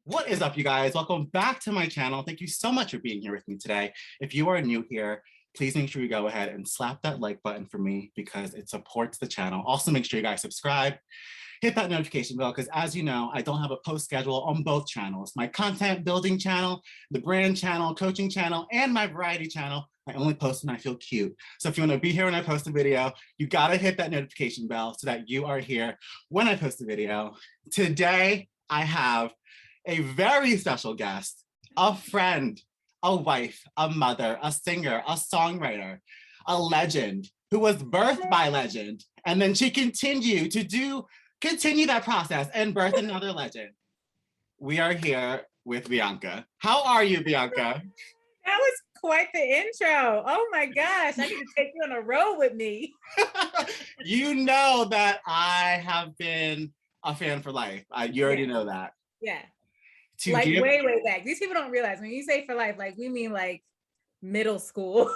What is up, you guys? Welcome back to my channel. Thank you so much for being here with me today. If you are new here, please make sure you go ahead and slap that like button for me because it supports the channel. Also, make sure you guys subscribe, hit that notification bell, because as you know, I don't have a post schedule on both channels. My content building channel, the brand channel, coaching channel, and my variety channel, I only post when I feel cute. So if you want to be here when I post a video, you gotta hit that notification bell so that you are here when I post a video. Today, I have a very special guest, a friend, a wife, a mother, a singer, a songwriter, a legend who was birthed by legend. And then she continued to continue that process and birth another legend. We are here with Bianca. How are you, Bianca? That was quite the intro. Oh my gosh, I need to take you on a road with me. You know that I have been a fan for life. You already know that. Yeah. Like way back. These people don't realize when you say for life, like we mean like middle school.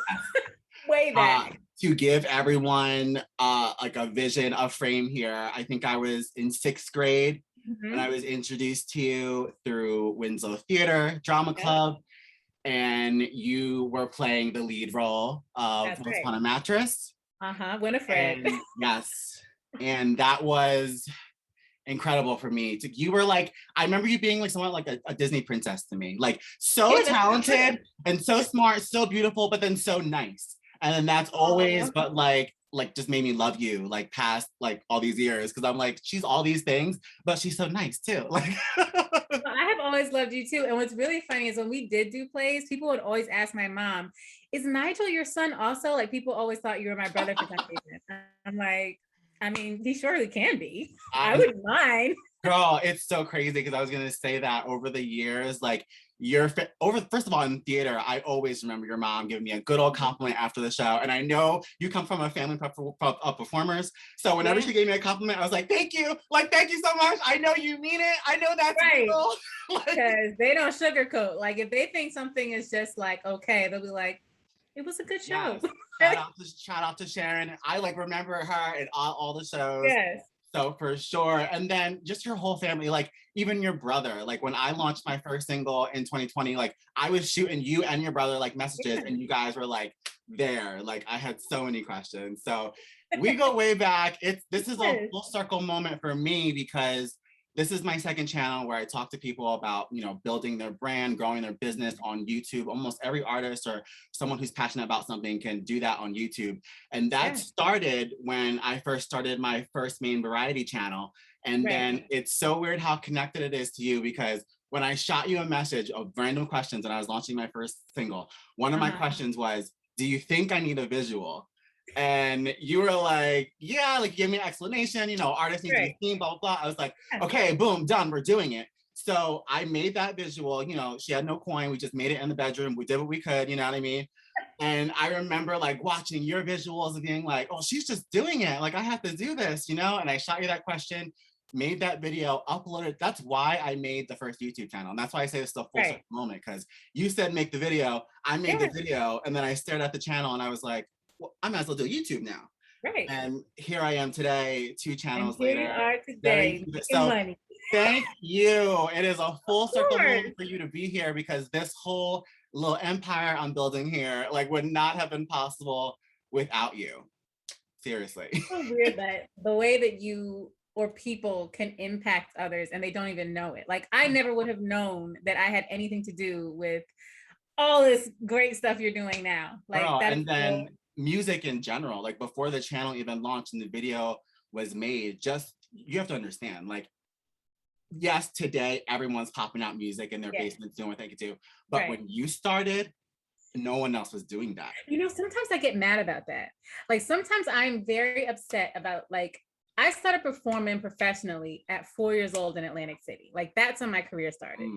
Way back. To give everyone like a vision, a frame here, I think I was in 6th grade when I was introduced to you through Winslow Theater Drama Club, and you were playing the lead role of Once Upon a Mattress. Winifred. And, yes, and that was incredible for me. You were like, I remember you being like somewhat like a Disney princess to me, like so talented and so smart, so beautiful, but then so nice. And then that's always, but like just made me love you like past like all these years, because I'm like, she's all these things, but she's so nice too. Like I have always loved you too. And what's really funny is when we did do plays, people would always ask my mom, is Nigel your son also? Like people always thought you were my brother for some reason. I'm like, I mean, he surely can be. I wouldn't mind. Girl, it's so crazy because I was gonna say that over the years, like first of all, in theater, I always remember your mom giving me a good old compliment after the show. And I know you come from a family of performers. So whenever she gave me a compliment, I was like, thank you. Like, thank you so much. I know you mean it. I know that's real. Because they don't sugarcoat. Like if they think something is just like, okay, they'll be like, it was a good show. Yes. Shout out to Sharon. I like remember her in all the shows. Yes. So for sure. And then just your whole family, like even your brother, like when I launched my first single in 2020, like I was shooting you and your brother like messages and you guys were like there. Like I had so many questions. So we go way back. This is a full circle moment for me because this is my second channel where I talk to people about, you know, building their brand, growing their business on YouTube. Almost every artist or someone who's passionate about something can do that on YouTube. And that started when I first started my first main variety channel. And then it's so weird how connected it is to you, because when I shot you a message of random questions and I was launching my first single, one of my questions was, do you think I need a visual? And you were like, yeah, like give me an explanation, you know, artists need to be seen, blah, blah, blah. I was like, okay, boom, done, we're doing it. So I made that visual, you know, she had no coin, we just made it in the bedroom, we did what we could, you know what I mean? And I remember like watching your visuals and being like, oh, she's just doing it, like I have to do this, you know? And I shot you that question, made that video, uploaded. That's why I made the first YouTube channel. And that's why I say this is a full circle moment, because you said make the video, I made the video, and then I stared at the channel and I was like, well, I might as well do YouTube now. And here I am today, 2 channels later. You are today. So money. Thank you. It is a full circle moment for you to be here, because this whole little empire I'm building here like would not have been possible without you. Seriously. It's so weird that the way that you or people can impact others and they don't even know it. Like I never would have known that I had anything to do with all this great stuff you're doing now. Like that. And then music in general, like before the channel even launched and the video was made, just you have to understand, like yes, today everyone's popping out music in their basements doing what they could do, but when you started, no one else was doing that. You know, sometimes I get mad about that. Like sometimes I'm very upset about, like, I started performing professionally at 4 years old in Atlantic City. Like that's when my career started.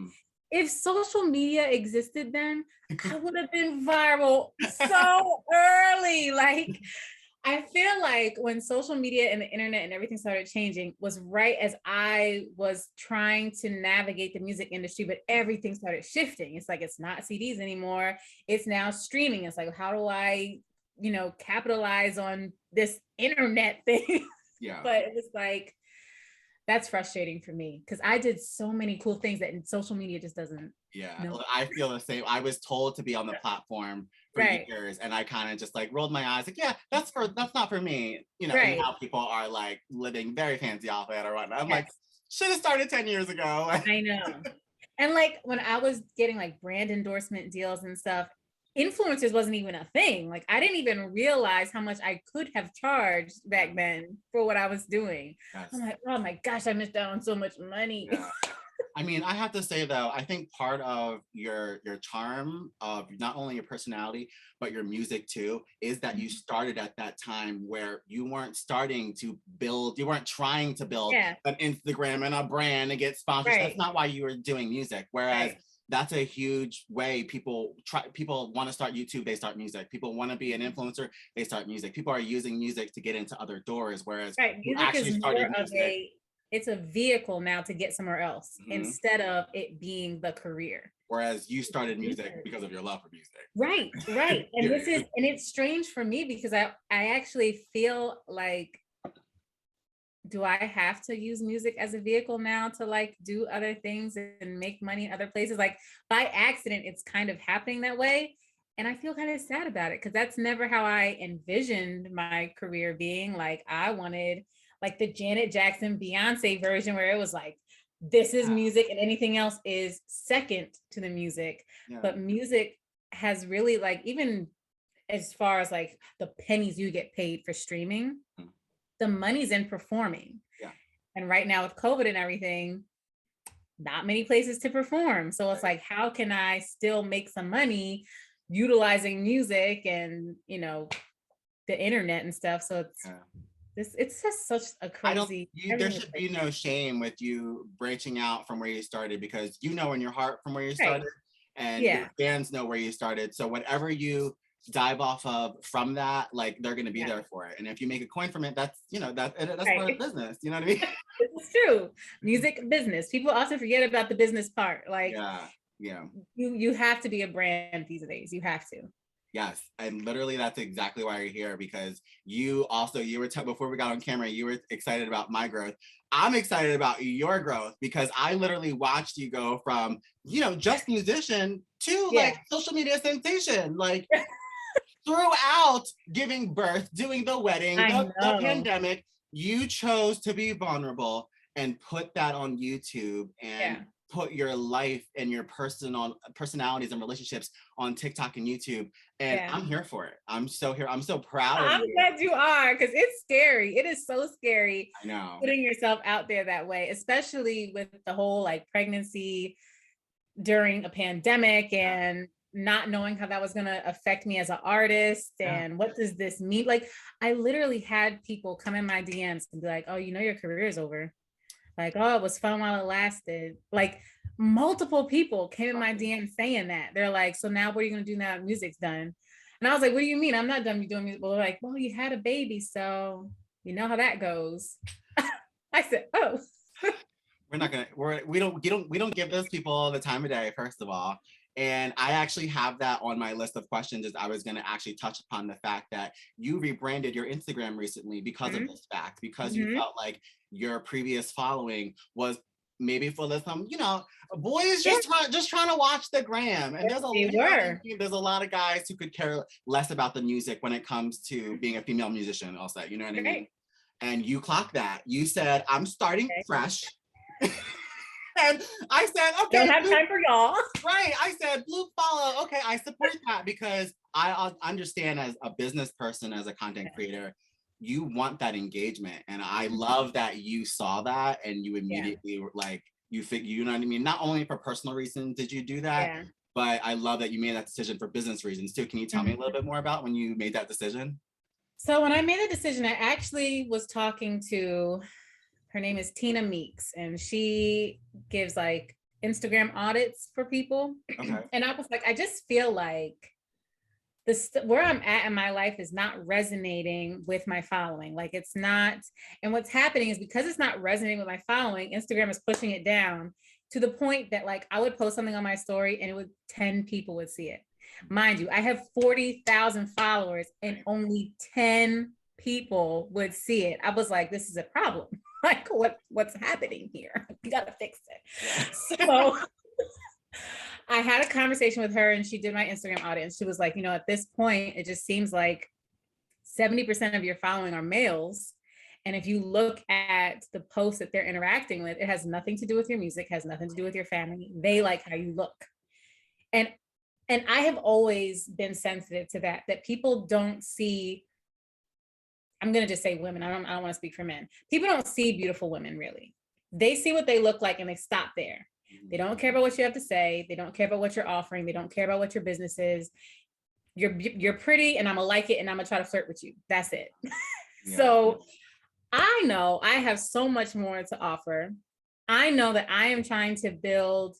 If social media existed then, I would have been viral so early. Like, I feel like when social media and the internet and everything started changing was right as I was trying to navigate the music industry, but everything started shifting. It's like, it's not CDs anymore. It's now streaming. It's like, how do I, you know, capitalize on this internet thing? But it was like, That's frustrating for me because I did so many cool things that in social media just doesn't. Yeah, No. I feel the same. I was told to be on the platform for Right. years, and I kind of just like rolled my eyes, like, yeah, that's not for me, you know. And Right. now people are like living very fancy off it or whatnot. I'm Yes. like, should have started 10 years ago. I know. And like when I was getting like brand endorsement deals and stuff, influencers wasn't even a thing. Like I didn't even realize how much I could have charged back then for what I was doing. Yes. I'm like, oh my gosh, I missed out on so much money. Yeah. I mean, I have to say though, I think part of your charm of not only your personality, but your music too, is that you started at that time where you weren't starting to build, you weren't trying to build an Instagram and a brand and get sponsors. That's not why you were doing music. Whereas that's a huge way people want to start YouTube, they start music. People want to be an influencer, they start music. People are using music to get into other doors, whereas you actually started music. It's a vehicle now to get somewhere else instead of it being the career. Whereas you started music because of your love for music. Right. And and it's strange for me because I actually feel like, do I have to use music as a vehicle now to like do other things and make money in other places? Like by accident, it's kind of happening that way. And I feel kind of sad about it because that's never how I envisioned my career being. Like I wanted like the Janet Jackson, Beyonce version where it was like, this is music and anything else is second to the music. But music has really like, even as far as like the pennies you get paid for streaming, the money's in performing. And right now with COVID and everything, not many places to perform. So it's like, how can I still make some money utilizing music and, you know, the internet and stuff? So it's just such a crazy. There should be no shame with you branching out from where you started, because you know in your heart from where you started, and your fans know where you started. So whatever you dive off of from that, like they're going to be there for it. And if you make a coin from it, that's, you know, that's part of business. You know what I mean? It's true. Music business. People often forget about the business part. Like, you have to be a brand these days. You have to. Yes, and literally that's exactly why you're here, because you were before we got on camera, you were excited about my growth. I'm excited about your growth because I literally watched you go from, you know, just musician to like social media sensation, like throughout giving birth, doing the wedding, the pandemic. You chose to be vulnerable and put that on YouTube and put your life and your personalities and relationships on TikTok and YouTube. And I'm here for it. I'm so here. I'm so proud of you. I'm glad you are, because it's scary. It is so scary. I know. Putting yourself out there that way, especially with the whole like pregnancy during a pandemic and not knowing how that was going to affect me as an artist. And what does this mean? Like, I literally had people come in my DMs and be like, oh, you know, your career is over. Like, oh, it was fun while it lasted. Like multiple people came in my DM saying that. They're like, so now what are you going to do now that music's done? And I was like, what do you mean? I'm not done doing music. Well, they're like, well, you had a baby, so you know how that goes. I said, oh. We don't give those people the time of day, first of all. And I actually have that on my list of questions, is I was going to actually touch upon the fact that you rebranded your Instagram recently because of this fact, because you felt like your previous following was maybe full of some, you know, boys just trying to watch the gram. And there's a lot of guys who could care less about the music when it comes to being a female musician, I'll say, you know what I mean? And you clocked that. You said, I'm starting fresh. And I said, okay. Don't have time for y'all. Right. I said, blue follow. Okay, I support that, because I understand as a business person, as a content creator, you want that engagement. And I love that you saw that and you immediately were like, you know what I mean? Not only for personal reasons did you do that, but I love that you made that decision for business reasons too. Can you tell me a little bit more about when you made that decision? So when I made the decision, I actually was talking to, her name is Tina Meeks, and she gives like Instagram audits for people. And I was like, I just feel like where I'm at in my life is not resonating with my following. Like it's not, and what's happening is because it's not resonating with my following, Instagram is pushing it down to the point that like I would post something on my story and 10 people would see it. Mind you, I have 40,000 followers and only 10 people would see it, I was like, this is a problem. Like, what's happening here? You gotta fix it. Yeah. So I had a conversation with her and she did my Instagram audience. She was like, at this point, it just seems like 70% of your following are males. And if you look at the posts that they're interacting with, it has nothing to do with your music, has nothing to do with your family. They like how you look. And I have always been sensitive to that people don't see, I'm going to just say women. I don't want to speak for men. People don't see beautiful women, really. They see what they look like and they stop there. They don't care about what you have to say. They don't care about what you're offering. They don't care about what your business is. You're pretty and I'm gonna like it and I'm gonna try to flirt with you. That's it. Yeah. So I know I have so much more to offer. I know that I am trying to build,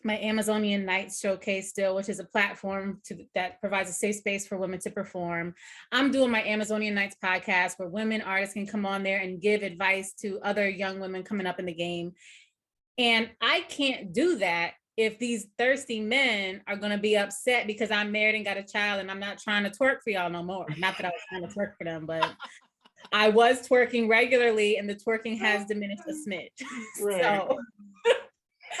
my Amazonian Nights showcase still, which is a platform that provides a safe space for women to perform. I'm doing my Amazonian Nights podcast where women artists can come on there and give advice to other young women coming up in the game. And I can't do that if these thirsty men are going to be upset because I'm married and got a child and I'm not trying to twerk for y'all no more. Not that I was trying to twerk for them, but I was twerking regularly and the twerking has diminished a smidge. Right. So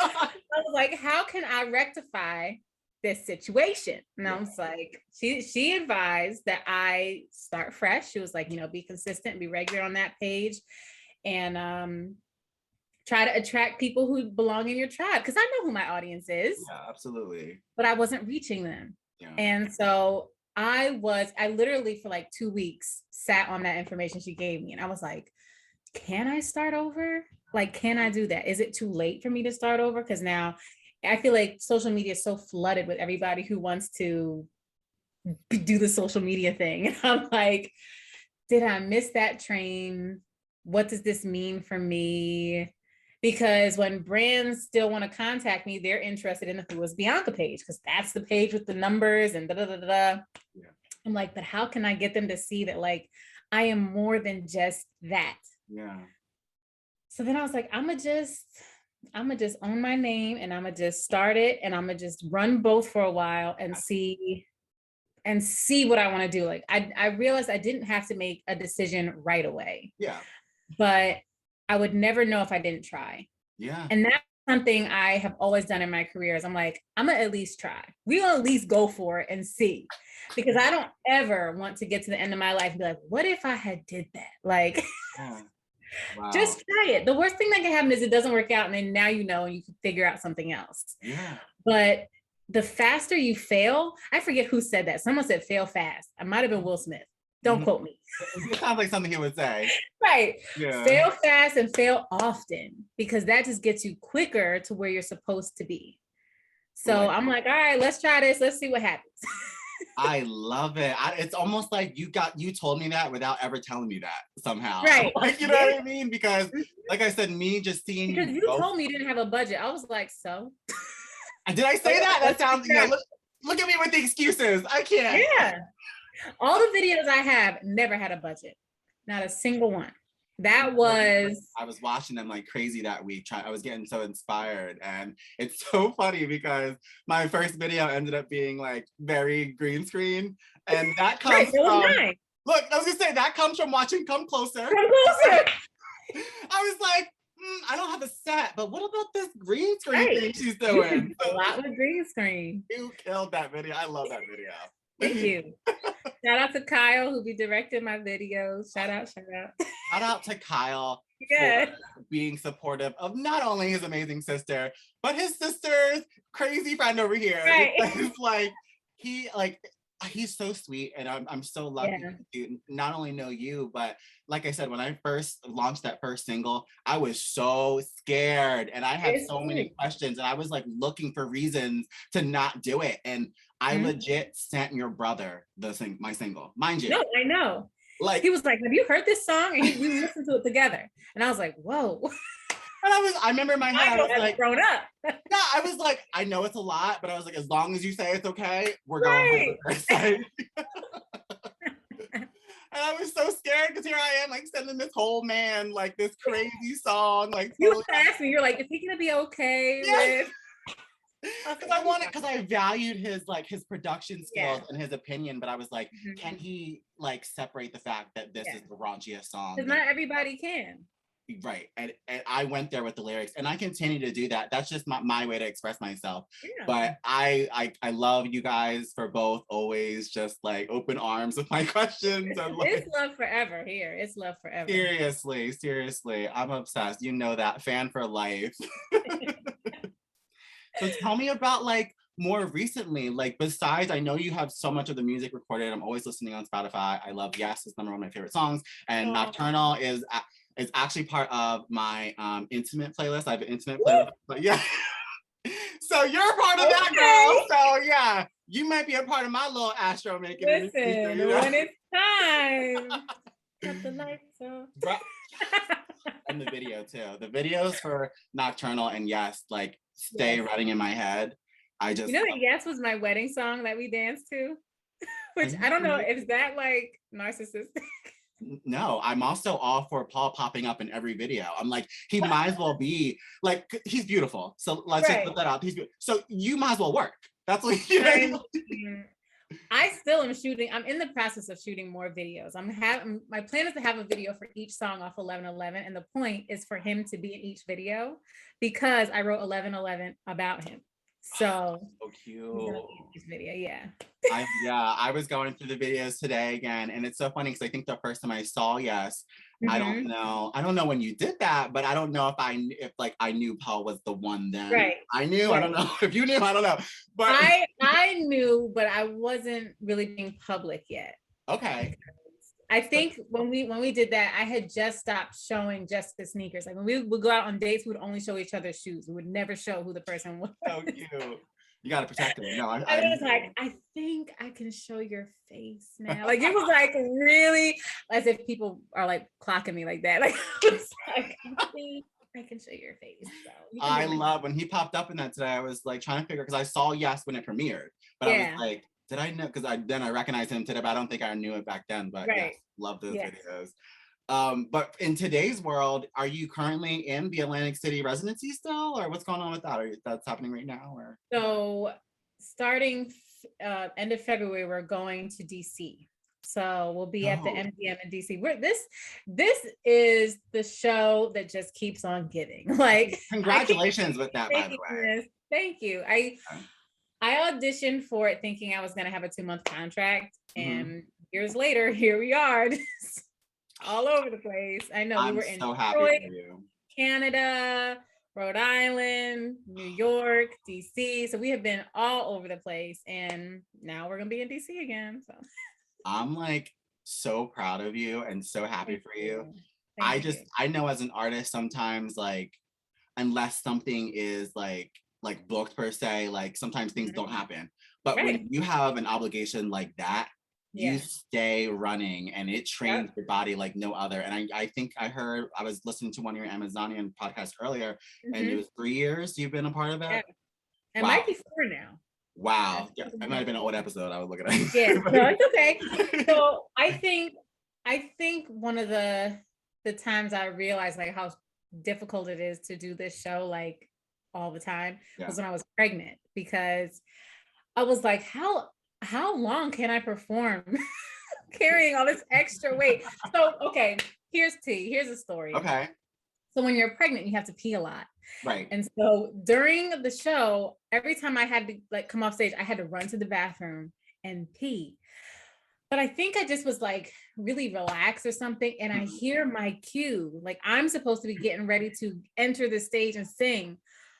I was like, how can I rectify this situation? And I was like, she advised that I start fresh. She was like, be consistent, be regular on that page, and try to attract people who belong in your tribe. Because I know who my audience is. Yeah, absolutely. But I wasn't reaching them. Yeah. And so I literally for like 2 weeks sat on that information she gave me. And I was like, can I start over? Like, can I do that? Is it too late for me to start over? Because now I feel like social media is so flooded with everybody who wants to do the social media thing. And I'm like, did I miss that train? What does this mean for me? Because when brands still want to contact me, they're interested in the Who is Bianca page, because that's the page with the numbers and Yeah. I'm like, but how can I get them to see that, like, I am more than just that? Yeah. So then I was like, I'm gonna just own my name and I'm gonna just start it and I'm gonna just run both for a while and see what I want to do. Like, I realized I didn't have to make a decision right away. Yeah. But I would never know if I didn't try. Yeah. And that's something I have always done in my career is I'm like, I'm gonna at least try. We'll at least go for it and see. Because I don't ever want to get to the end of my life and be like, what if I had did that? Like, yeah. Wow. Just try it. The worst thing that can happen is it doesn't work out and then now and you can figure out something else. Yeah. But the faster you fail, I forget who said that. Someone said fail fast. I might have been Will Smith. Don't quote me. It sounds like something he would say. Right. Yeah. Fail fast and fail often, because that just gets you quicker to where you're supposed to be. So I'm like, all right, let's try this. Let's see what happens. I love it. It's almost like you told me that without ever telling me that somehow. Right. Like, you know what I mean? Because like I said, me just seeing because you told me you didn't have a budget. I was like, so? Did I say that? That sounds, look at me with the excuses. I can't. Yeah. All the videos I have never had a budget. Not a single one. That was... I was watching them like crazy that week. I was getting so inspired. And it's so funny because my first video ended up being like very green screen. And that comes from... Look, I was gonna say, that comes from watching Come Closer. Come Closer! I was like, I don't have a set, but what about this green screen thing she's doing? A lot with green screen. You killed that video. I love that video. Thank you. Shout out to Kyle, who be directing my videos. Shout out. Shout out to Kyle for being supportive of not only his amazing sister, but his sister's crazy friend over here. Right. He's so sweet, and I'm so lucky to not only know you, but like I said, when I first launched that first single, I was so scared and I had so many questions and I was like looking for reasons to not do it. And I legit sent your brother my single, mind you. No, I know. Like, he was like, have you heard this song? And we listened to it together. And I was like, whoa. And I remember in my head, I was like, grown up. Yeah, I was like, I know it's a lot, but I was like, as long as you say it's okay, we're going for it. And I was so scared because here I am, like sending this whole man like this crazy song. Like you asked me, you're like, is he gonna be okay with? Because I valued his production skills and his opinion, but I was like, can he like separate the fact that this is the raunchiest song? Because not everybody can. Right. And I went there with the lyrics, and I continue to do that. That's just my way to express myself. But I love you guys for both always just like open arms with my questions. It's love forever here. It's love forever. Seriously. I'm obsessed. You know that. Fan for life. So tell me about like more recently, like besides, I know you have so much of the music recorded. I'm always listening on Spotify. I love Yes, it's number one of my favorite songs. And Nocturnal is actually part of my intimate playlist. I have an intimate playlist, but yeah. So you're a part of that, girl. So yeah, you might be a part of my little Astro making. Listen, when it's time. Cut the lights off. And the video too. The videos for Nocturnal and Yes, like stay running in my head. I just that Yes was my wedding song that we danced to. Which I don't know, is that like narcissistic? No, I'm also all for Paul popping up in every video. I'm like, he might as well be like, he's beautiful. So let's just put that out. He's beautiful. So you might as well work. That's what I still am shooting. I'm in the process of shooting more videos. My plan is to have a video for each song off 1111, and the point is for him to be in each video because I wrote 1111 about him. So cute. Video, I was going through the videos today again, and it's so funny because I think the first time I saw Yes, I don't know when you did that, but I don't know if I knew Paul was the one then. Right. I knew. I don't know if you knew. I don't know. But I knew, but I wasn't really being public yet. Okay. I think when we did that, I had just stopped showing just the sneakers. Like when we would go out on dates, we would only show each other's shoes. We would never show who the person was. So cute. You gotta protect them. No, I was like, I think I can show your face now. Like it was like really as if people are like clocking me like that. Like I was like, I think I can show your face. So I love when he popped up in that today. I was like trying to figure because I saw Yes when it premiered, but I was like, did I know? Because I recognized him today, but I don't think I knew it back then. But yes, love those videos. But in today's world, are you currently in the Atlantic City residency still, or what's going on with that? That's happening right now, or? So starting end of February, we're going to DC. So we'll be at the MGM in DC. This is the show that just keeps on giving. Like congratulations with that, by the way. Thank you. I auditioned for it thinking I was going to have a 2-month contract, and years later, here we are, all over the place. I know we were in Detroit, Canada, Rhode Island, New York, DC. So we have been all over the place, and now we're going to be in DC again. So I'm like so proud of you and so happy for you. I know as an artist sometimes like unless something is like booked per se, like sometimes things don't happen. But when you have an obligation like that, you stay running and it trains your body like no other. And I think I was listening to one of your Amazonian podcasts earlier, and it was 3 years you've been a part of it. It might be 4 now. Wow. Yeah, it might have been an old episode. I was looking at. Yeah, no, it's okay. So I think one of the times I realized like how difficult it is to do this show like all the time was when I was pregnant, because I was like, how long can I perform carrying all this extra weight? So okay, here's a story. Okay. So when you're pregnant, you have to pee a lot. Right. And so during the show, every time I had to like come off stage, I had to run to the bathroom and pee. But I think I just was like really relaxed or something. And I hear my cue, like I'm supposed to be getting ready to enter the stage and sing.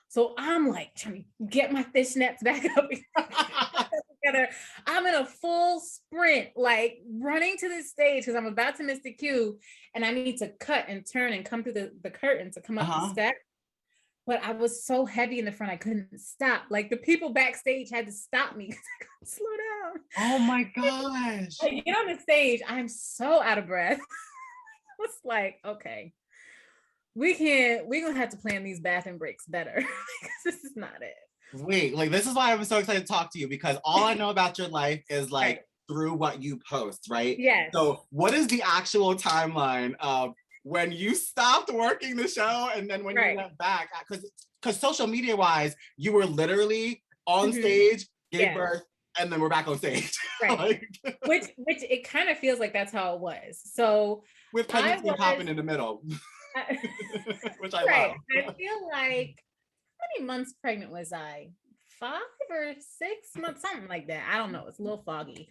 So I'm like trying to get my fishnets back up together. I'm in a full sprint, like running to the stage because I'm about to miss the cue, and I need to cut and turn and come through the curtain to come up the steps. But I was so heavy in the front, I couldn't stop. Like the people backstage had to stop me because I couldn't slow down. Oh my gosh. I get on the stage, I'm so out of breath. I was like, okay. We're gonna have to plan these bathroom breaks better because this is not it. Wait, like this is why I was so excited to talk to you, because all I know about your life is like through what you post, right? Yes. So what is the actual timeline of when you stopped working the show and then when you went back? Because social media wise, you were literally on stage, gave Yeah. birth, and then we're back on stage. Right. Like, which it kind of feels like that's how it was. So with pregnancy popping in the middle, which I right. love. I feel like, how many months pregnant was I? 5 or 6 months, something like that. I don't know. It's a little foggy.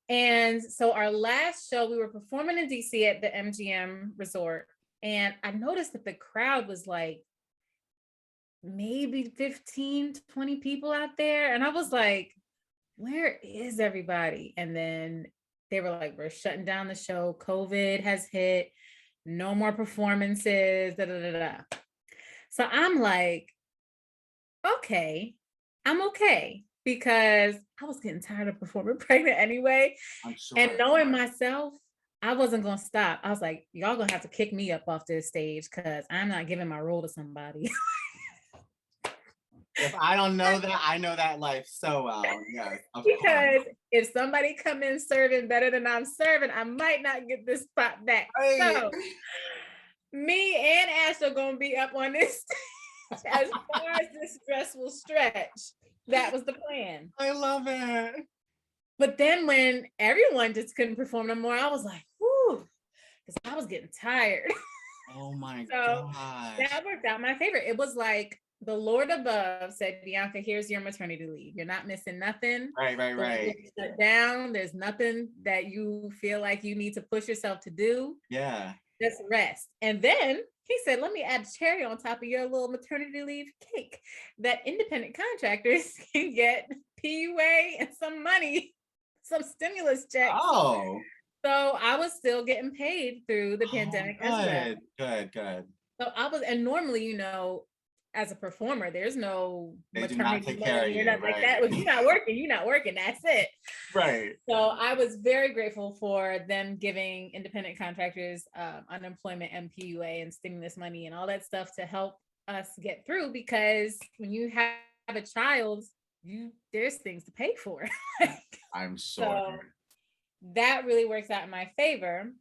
And so our last show, we were performing in DC at the MGM Resort. And I noticed that the crowd was like maybe 15, 20 people out there. And I was like, where is everybody? And then they were like, we're shutting down the show. COVID has hit. No more performances. Da, da, da, da. So I'm like, okay, I'm okay, because I was getting tired of performing pregnant anyway. I'm sure. And knowing myself, I wasn't gonna stop. I was like, y'all gonna have to kick me up off this stage because I'm not giving my role to somebody. If I don't know that, I know that life so well. Yes, because if somebody come in serving better than I'm serving, I might not get this spot back. Right. So me and Ash are gonna be up on this stage as far as this dress will stretch. That was the plan. I love it. But then when everyone just couldn't perform no more, I was like, whoo, because I was getting tired. Oh my so gosh. That worked out my favor. It was like the Lord above said, Bianca, here's your maternity leave. You're not missing nothing. Right. Shut down. There's nothing that you feel like you need to push yourself to do. Yeah. Just rest. And then he said, let me add a cherry on top of your little maternity leave cake that independent contractors can get PUA and some money, some stimulus checks. Oh. So I was still getting paid through the pandemic as well. Good. So I was, and normally, you know, as a performer, there's no maternity leave or nothing like that. If you're not working, that's it. Right. So I was very grateful for them giving independent contractors unemployment and PUA and stimulus money and all that stuff to help us get through, because when you have a child, there's things to pay for. I'm sure. So that really works out in my favor.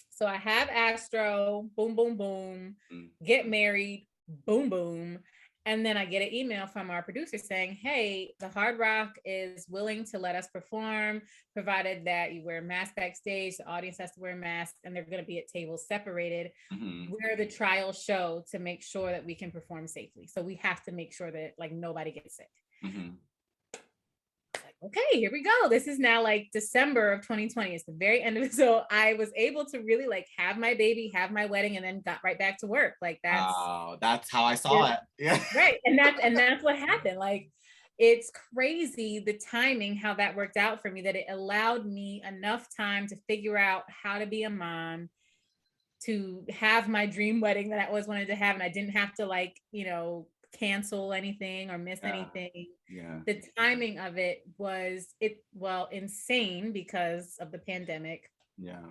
So I have Astro, boom, boom, boom, get married, boom, boom. And then I get an email from our producer saying, hey, the Hard Rock is willing to let us perform, provided that you wear a mask backstage. The audience has to wear a mask, and they're going to be at tables separated. We're the trial show to make sure that we can perform safely. So we have to make sure that like nobody gets sick. Okay, here we go. This is now like December of 2020. It's the very end of it. So I was able to really like have my baby, have my wedding, and then got right back to work. Like that's how I saw it. Yeah. Right. And that's what happened. Like, it's crazy the timing, how that worked out for me, that it allowed me enough time to figure out how to be a mom, to have my dream wedding that I always wanted to have. And I didn't have to like, you know, cancel anything or miss anything. Yeah. The timing of it was insane because of the pandemic. Yeah.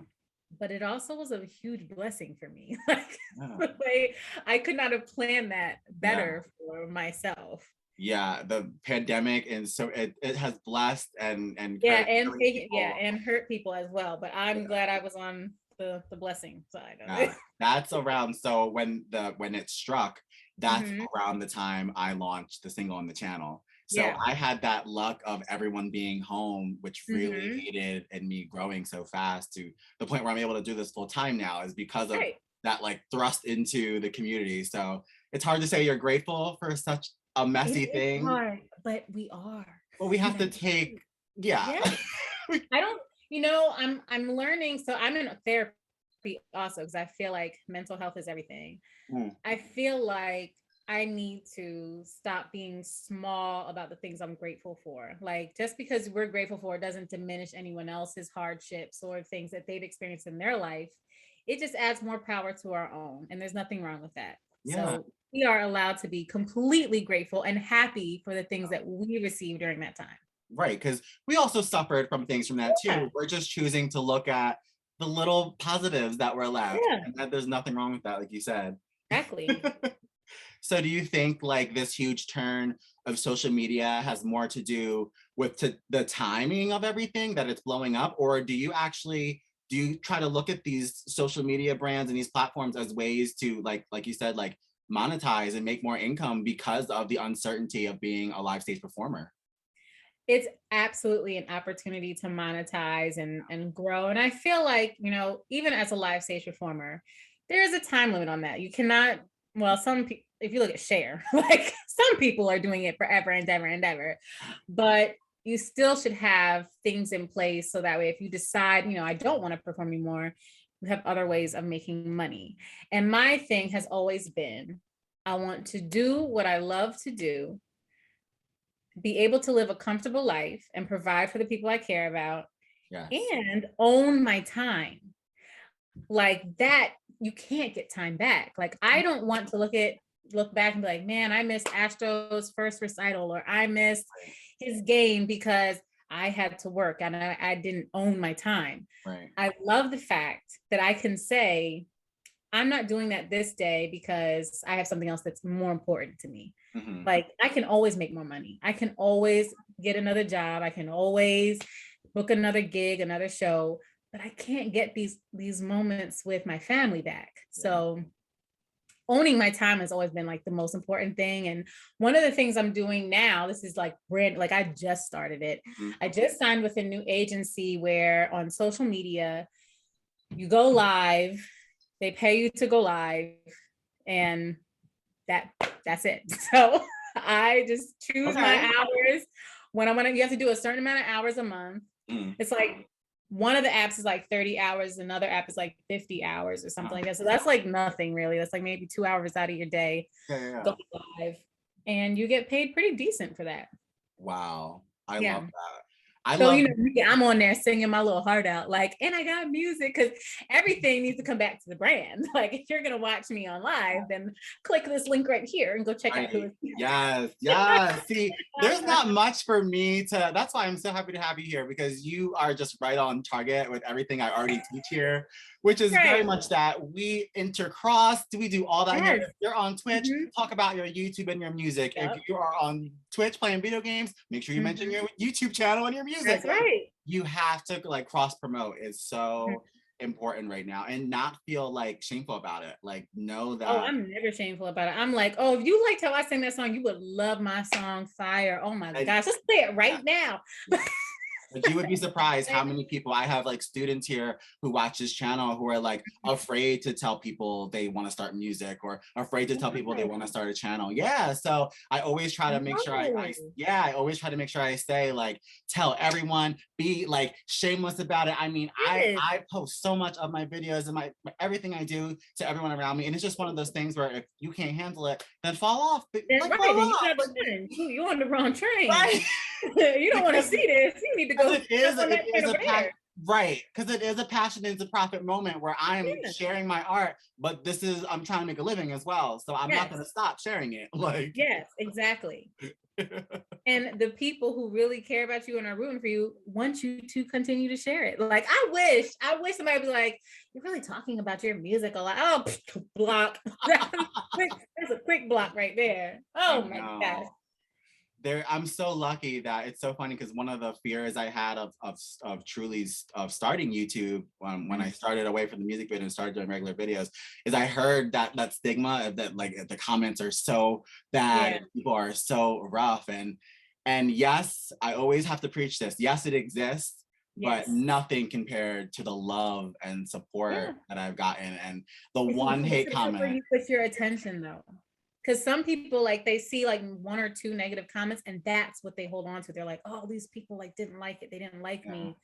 But it also was a huge blessing for me. Like the way I could not have planned that better for myself. Yeah, the pandemic, and so it has blessed and hurt people as well. But I'm glad I was on the blessing side of it. That's around, so when it struck, that's around the time I launched the single on the channel. So I had that luck of everyone being home, which really aided in me growing so fast to the point where I'm able to do this full time now, is because of that like thrust into the community. So it's hard to say you're grateful for such a messy thing. Hard, but we are. Well, we have to take, I don't, you know, I'm learning. So I'm in therapy also, because I feel like mental health is everything. I feel like I need to stop being small about the things I'm grateful for. Like, just because we're grateful for it doesn't diminish anyone else's hardships or things that they've experienced in their life. It just adds more power to our own. And there's nothing wrong with that. Yeah. So we are allowed to be completely grateful and happy for the things that we received during that time. Right. Because we also suffered from things from that too. We're just choosing to look at the little positives that were left. And that there's nothing wrong with that, like you said. Exactly. So do you think like this huge turn of social media has more to do with the timing of everything, that it's blowing up? Or do you try to look at these social media brands and these platforms as ways to like you said, like monetize and make more income because of the uncertainty of being a live stage performer. It's absolutely an opportunity to monetize and grow. And I feel like, you know, even as a live stage performer, there is a time limit on that. You cannot, well, some people, if you look at Cher, like some people are doing it forever and ever and ever, but you still should have things in place so that way if you decide, you know, I don't want to perform anymore, you have other ways of making money. And my thing has always been, I want to do what I love to do, be able to live a comfortable life and provide for the people I care about, yes, and own my time. Like that, you can't get time back. Like I don't want to look back and be like, man, I missed Astro's first recital, or I missed his game because I had to work and I didn't own my time. Right. I love the fact that I can say, I'm not doing that this day because I have something else that's more important to me. Mm-hmm. Like I can always make more money. I can always get another job. I can always book another gig, another show, but I can't get these moments with my family back. Yeah. So owning my time has always been like the most important thing. And one of the things I'm doing now, this is like like I just started it. Mm-hmm. I just signed with a new agency where on social media, you go live, they pay you to go live, and that's it. So I just choose my hours when I want to. You have to do a certain amount of hours a month. Mm. It's like one of the apps is like 30 hours, another app is like 50 hours or something like that. So that's like nothing really. That's like maybe 2 hours out of your day. Yeah. Go live, and you get paid pretty decent for that. Wow, I love that. I'm on there singing my little heart out, like, and I got music, because everything needs to come back to the brand. Like, if you're gonna watch me on live, then click this link right here and go check out who it's. Yes. See, there's not much for me to. That's why I'm so happy to have you here, because you are just right on target with everything I already teach here, which is very much that we intercross. We do all that here. If you're on Twitch, talk about your YouTube and your music. If you are on Twitch playing video games, make sure you mention your YouTube channel and your music. That's right. You have to like cross promote. Is so important right now, and not feel like shameful about it. Like know that. Oh, I'm never shameful about it. I'm like, oh, if you liked how I sang that song, you would love my song Fire. Oh my gosh, let's play it right now. But you would be surprised how many people I have, like students here who watch this channel who are like afraid to tell people they want to start music, or afraid to tell people they want to start a channel. Yeah. So I always try to make sure I always try to make sure I say, like, tell everyone, be like shameless about it. I mean, I post so much of my videos and my everything I do to everyone around me. And it's just one of those things where if you can't handle it, then fall off. That's like, right. You're on the wrong train. Right. You don't want to see this. You need to go. Right, because it is a passion and it's a profit moment where I'm sharing my art, but I'm trying to make a living as well, so I'm not going to stop sharing it. Like, yes, exactly. And the people who really care about you and are rooting for you want you to continue to share it. Like, I wish somebody would be like, you're really talking about your music a lot. Oh, block. That's a quick block right there. Oh my gosh. I'm so lucky that it's so funny, because one of the fears I had of starting YouTube when I started away from the music video and started doing regular videos is I heard that stigma that like the comments are so bad, and people are so rough, and yes, I always have to preach this. Yes, it exists, but nothing compared to the love and support that I've gotten, and the one hate comment. Where you put your attention though. Because some people, like, they see like 1 or 2 negative comments and that's what they hold on to. They're like, oh, these people like didn't like it. They didn't like me.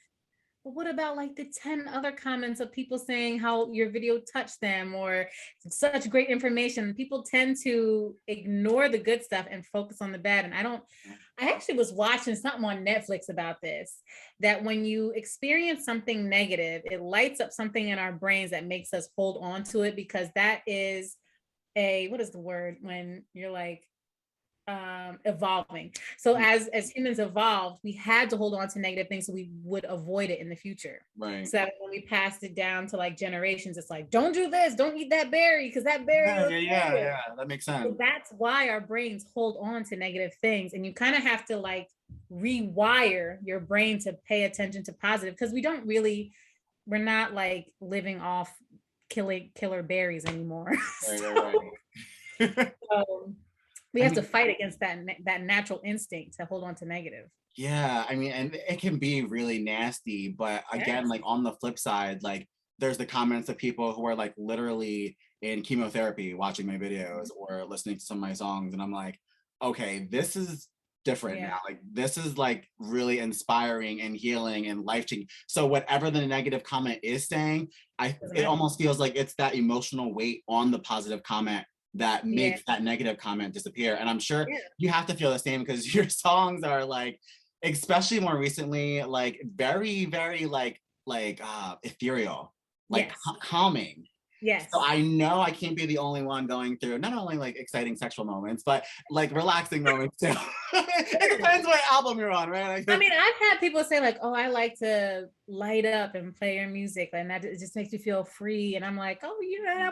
But what about like the 10 other comments of people saying how your video touched them or such great information? People tend to ignore the good stuff and focus on the bad. And I actually was watching something on Netflix about this, that when you experience something negative, it lights up something in our brains that makes us hold on to it, because that is what is the word when you're like evolving. So as humans evolved, we had to hold on to negative things so we would avoid it in the future. Right. So that when we passed it down to like generations, it's like, don't do this, don't eat that berry, because that berry. Yeah, that makes sense. So that's why our brains hold on to negative things, and you kind of have to like rewire your brain to pay attention to positive, because we're not like living off killer berries anymore. Right. So we have to fight against that natural instinct to hold on to negative. Yeah, I mean, and it can be really nasty, but again, Yes. like on the flip side, like there's the comments of people who are like literally in chemotherapy watching my videos or listening to some of my songs, and I'm like, okay, this is different Yeah. now. Like this is like really inspiring and healing and life-changing. So whatever the negative comment is saying, it almost feels like it's that emotional weight on the positive comment that makes that negative comment disappear. And I'm sure you have to feel the same because your songs are like, especially more recently, like very, very like ethereal, like calming. Yes. So I know I can't be the only one going through not only like exciting sexual moments, but like relaxing moments too. It depends what album you're on, right? I mean, I've had people say like, "Oh, I like to light up and play your music, and that it just makes you feel free." And I'm like, "Oh, yeah,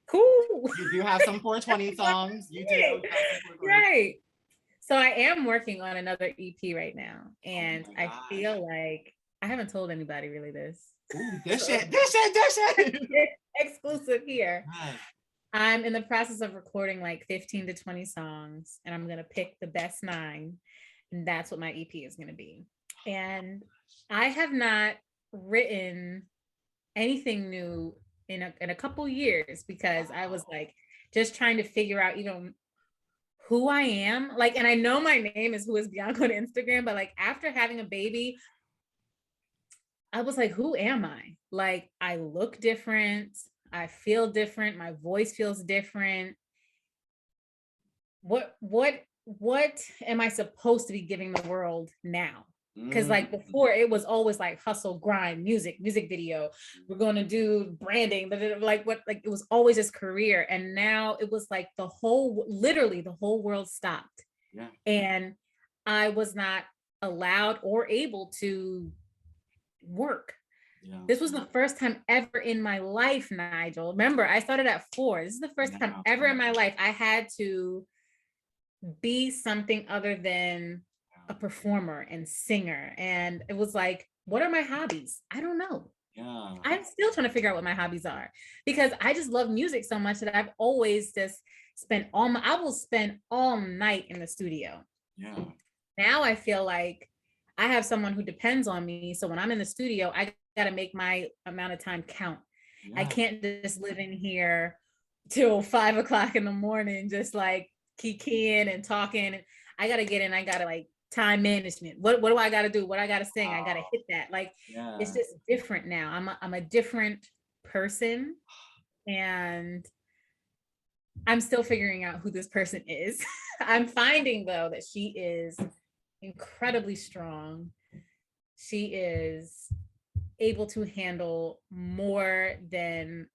cool." You do have some 420 songs. You do. Right. So I am working on another EP right now, and I feel like I haven't told anybody really this. Ooh, dish it. Exclusive here. I'm in the process of recording like 15 to 20 songs, and I'm gonna pick the best 9, and that's what my EP is gonna be. And I have not written anything new in a couple years because I was like just trying to figure out even who I am. Like, and I know my name is Who is Bianca on Instagram, but like after having a baby, I was like, who am I? Like, I look different. I feel different. My voice feels different. What am I supposed to be giving the world now? Because like before it was always like hustle, grind, music video, we're going to do branding, like what, like it was always this career. And now it was like literally the whole world stopped. And I was not allowed or able to work. This was the first time ever in my life, Nigel. Remember, I started at 4. This is the first time ever in my life I had to be something other than a performer and singer. And it was like, what are my hobbies? I don't know. I'm still trying to figure out what my hobbies are because I just love music so much that I've always just I will spend all night in the studio. Now I feel like I have someone who depends on me. So when I'm in the studio, I got to make my amount of time count. I can't just live in here till 5 o'clock in the morning, just like keying and talking. I got to get in. I got to like time management. What do I got to do? What I got to sing? I got to hit that. Like, it's just different now. I'm a different person, and I'm still figuring out who this person is. I'm finding though that she is incredibly strong. She is able to handle more than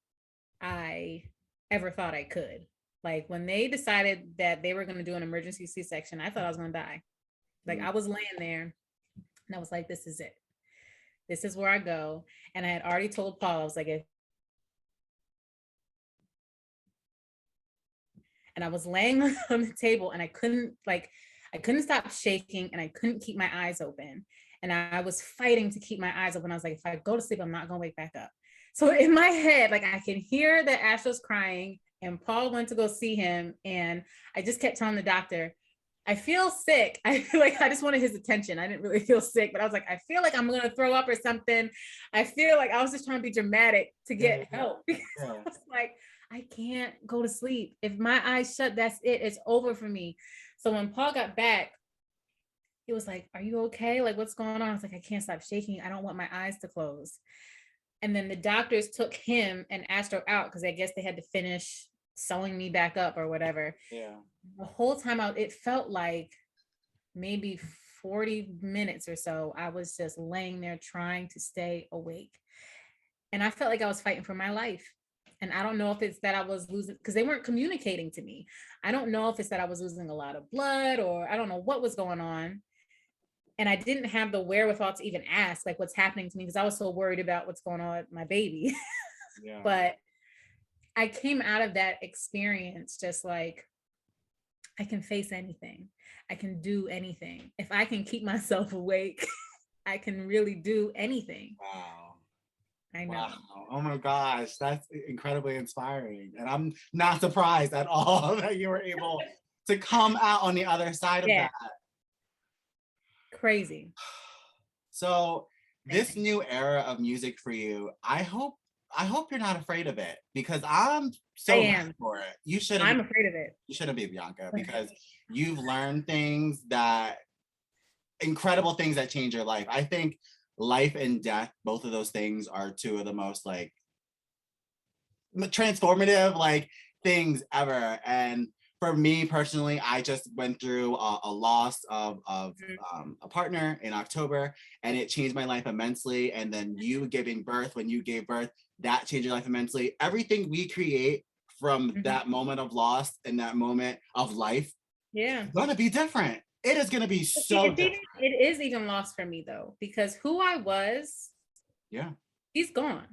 I ever thought I could. Like when they decided that they were going to do an emergency C-section, I thought I was going to die. Like I was laying there and I was like, this is it. This is where I go. And I had already told Paul, I was like, and I was laying on the table and I couldn't stop shaking and I couldn't keep my eyes open. And I was fighting to keep my eyes open. I was like, if I go to sleep, I'm not going to wake back up. So in my head, like I can hear that Ash was crying and Paul went to go see him. And I just kept telling the doctor, I feel sick. I feel like I just wanted his attention. I didn't really feel sick, but I was like, I feel like I'm going to throw up or something. I feel like I was just trying to be dramatic to get help because I was like, I can't go to sleep. If my eyes shut, that's it. It's over for me. So when Paul got back, he was like, are you okay? Like, what's going on? I was like, I can't stop shaking. I don't want my eyes to close. And then the doctors took him and Astro out because I guess they had to finish sewing me back up or whatever. The whole time it felt like maybe 40 minutes or so, I was just laying there trying to stay awake. And I felt like I was fighting for my life. And I don't know if it's that I was losing, because they weren't communicating to me. I don't know if it's that I was losing a lot of blood or I don't know what was going on. And I didn't have the wherewithal to even ask like what's happening to me because I was so worried about what's going on with my baby. But I came out of that experience just like, I can face anything. I can do anything. If I can keep myself awake, I can really do anything. Wow. I know. Wow. Oh my gosh, that's incredibly inspiring. And I'm not surprised at all that you were able to come out on the other side of that. Crazy. So this new era of music for you, I hope you're not afraid of it, because I'm so ready for it. You shouldn't. I'm afraid of it. You shouldn't be, Bianca, because you've learned things incredible things that change your life. I think life and death, both of those things are two of the most like transformative like things ever. And for me personally, I just went through a loss of a partner in October, and it changed my life immensely. And then you giving birth, when you gave birth, that changed your life immensely. Everything we create from that moment of loss and that moment of life, is gonna be different. It is gonna be so different. It is even lost for me though, because who I was, he's gone.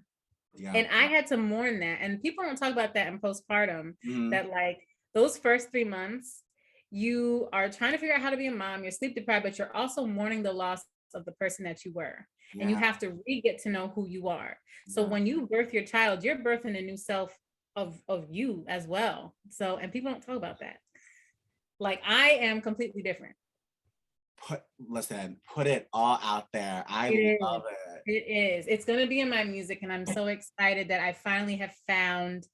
And I had to mourn that. And people don't talk about that in postpartum, that like those first 3 months, you are trying to figure out how to be a mom, you're sleep deprived, but you're also mourning the loss of the person that you were. And you have to get to know who you are. So when you birth your child, you're birthing a new self of you as well. So, and people don't talk about that. Like, I am completely different. Put it all out there. I love it. It is. It's going to be in my music, and I'm so excited that I finally have found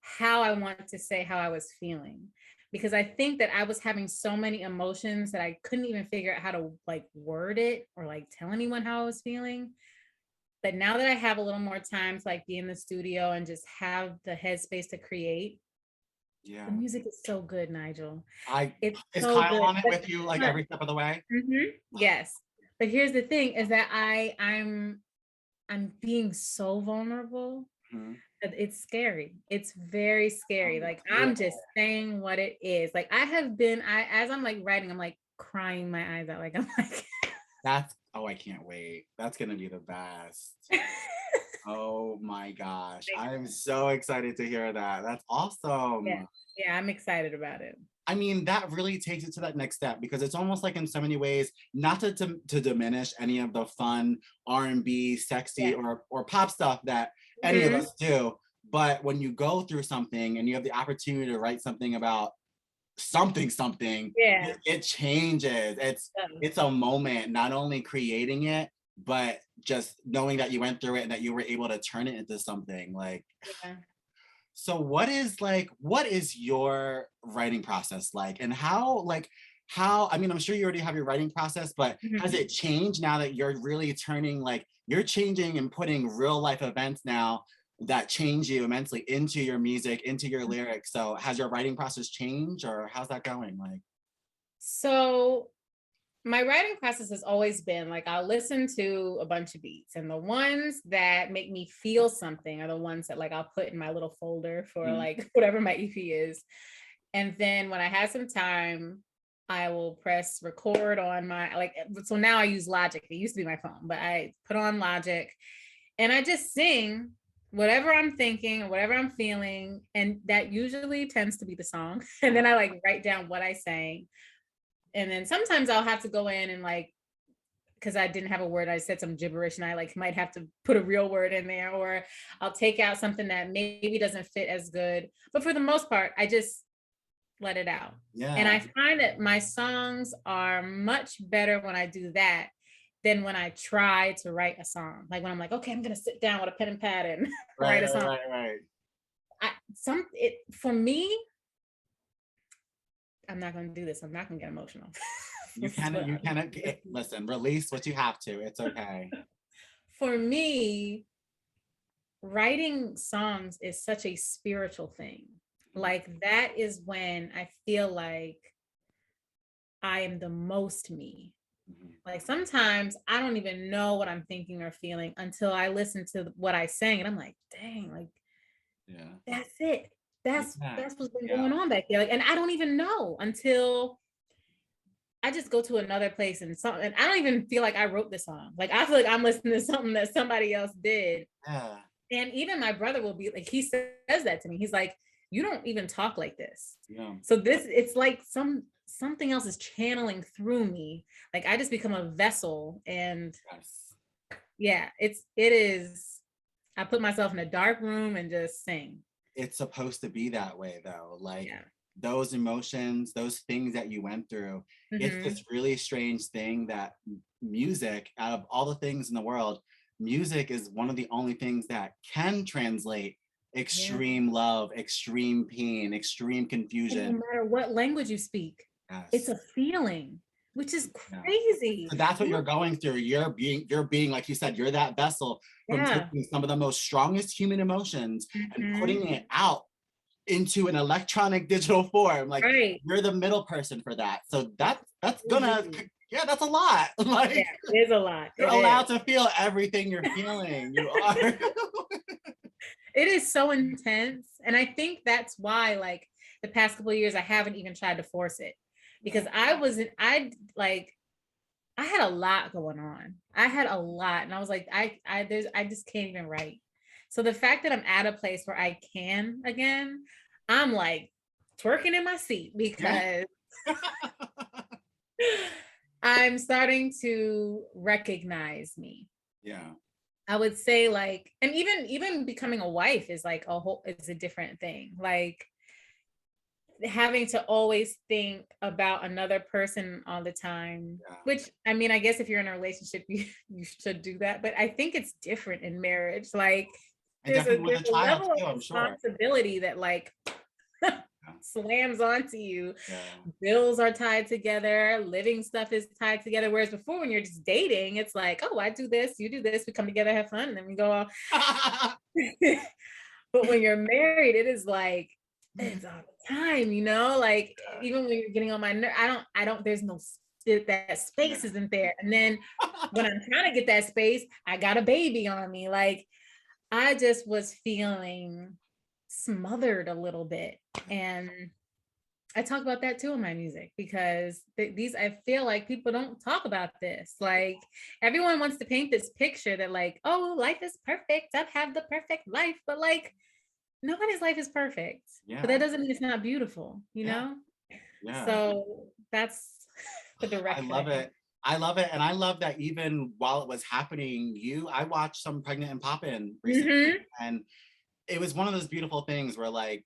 how I want to say how I was feeling, because I think that I was having so many emotions that I couldn't even figure out how to like word it or like tell anyone how I was feeling. But now that I have a little more time to like be in the studio and just have the headspace to create, the music is so good, Nigel. Is so Kyle good. On it with you like every step of the way? Yes. But here's the thing is that I'm being so vulnerable. It's scary. It's very scary. Like, I'm just saying what it is. Like, I have been, as I'm like writing, I'm like crying my eyes out. Like, I'm like, I can't wait. That's going to be the best. Oh my gosh. I'm so excited to hear that. That's awesome. Yeah, I'm excited about it. I mean, that really takes it to that next step, because it's almost like in so many ways, not to diminish any of the fun R&B, sexy or pop stuff that any of us do. But when you go through something and you have the opportunity to write something about something, it changes. It's a moment, not only creating it, but just knowing that you went through it and that you were able to turn it into something like. So what is your writing process like, and how, I mean, I'm sure you already have your writing process, but has it changed now that you're really you're changing and putting real life events now that change you immensely into your music, into your lyrics? So has your writing process changed, or how's that going? So my writing process has always been like, I'll listen to a bunch of beats, and the ones that make me feel something are the ones that like I'll put in my little folder for like whatever my EP is. And then when I have some time, I will press record on my, so now I use Logic. It used to be my phone, but I put on Logic and I just sing whatever I'm thinking or whatever I'm feeling. And that usually tends to be the song. And then I like write down what I sang. And then sometimes I'll have to go in and like, because I didn't have a word, I said some gibberish and I like might have to put a real word in there, or I'll take out something that maybe doesn't fit as good. But for the most part, I just let it out. And I find that my songs are much better when I do that than when I try to write a song. Like when I'm like, okay, I'm going to sit down with a pen and pad and write a song. For me, I'm not going to do this. I'm not going to get emotional. You cannot listen, release what you have to. It's okay. For me, writing songs is such a spiritual thing. Like, that is when I feel like I am the most me. Like, sometimes I don't even know what I'm thinking or feeling until I listen to what I sang, and I'm like, dang, like, that's it. That's what's been going on back there. Like, and I don't even know until I just go to another place and I don't even feel like I wrote this song. Like, I feel like I'm listening to something that somebody else did. And even my brother will be like, he says that to me. He's like, you don't even talk like this. So it's like something else is channeling through me. Like, I just become a vessel. And it is I put myself in a dark room and just sing. It's supposed to be that way though. Like Yeah. those emotions, those things that you went through, it's Mm-hmm. this really strange thing that music, out of all the things in the world, music is one of the only things that can translate extreme love, extreme pain, extreme And confusion. no matter what language you speak, it's Yes. a feeling, which is Yeah. crazy. So that's what you're going through. You're being, like you said, you're that vessel from Yeah. taking some of the most strongest human emotions and Mm-hmm. putting it out into an electronic digital form. Like Right. you're the middle person for that. So that's gonna, yeah, that's a lot. Like Yeah, it is a lot. you're It allowed is. to feel everything you're feeling. You are. It is so intense. And I think that's why, like, the past couple of years, I haven't even tried to force it because I had a lot going on. I had a lot. And I was like, I just can't even write. So the fact that I'm at a place where I can again, I'm like twerking in my seat because I'm starting to recognize me. Yeah. I would say, like, and even becoming a wife is like it's a different thing. Like having to always think about another person all the time, which I mean, I guess if you're in a relationship, you should do that. But I think it's different in marriage. Like there's a child level too, of I'm sure. responsibility that like slams onto you. Yeah. Bills are tied together, living stuff is tied together. Whereas before, when you're just dating, it's like, oh, I do this, you do this, we come together, have fun, and then we go off. But when you're married, it is like it's all the time, you know, like even when you're getting on my nerve, there's no that space isn't there. And then when I'm trying to get that space, I got a baby on me. Like I just was feeling smothered a little bit. And I talk about that too in my music because I feel like people don't talk about this. Like everyone wants to paint this picture that like, oh, life is perfect. I've had the perfect life, but like nobody's life is perfect. Yeah. But that doesn't mean it's not beautiful, you know? Yeah. So that's the direction. I love it. I love it. And I love that even while it was happening, I watched some Pregnant and Poppin' recently. And it was one of those beautiful things where like,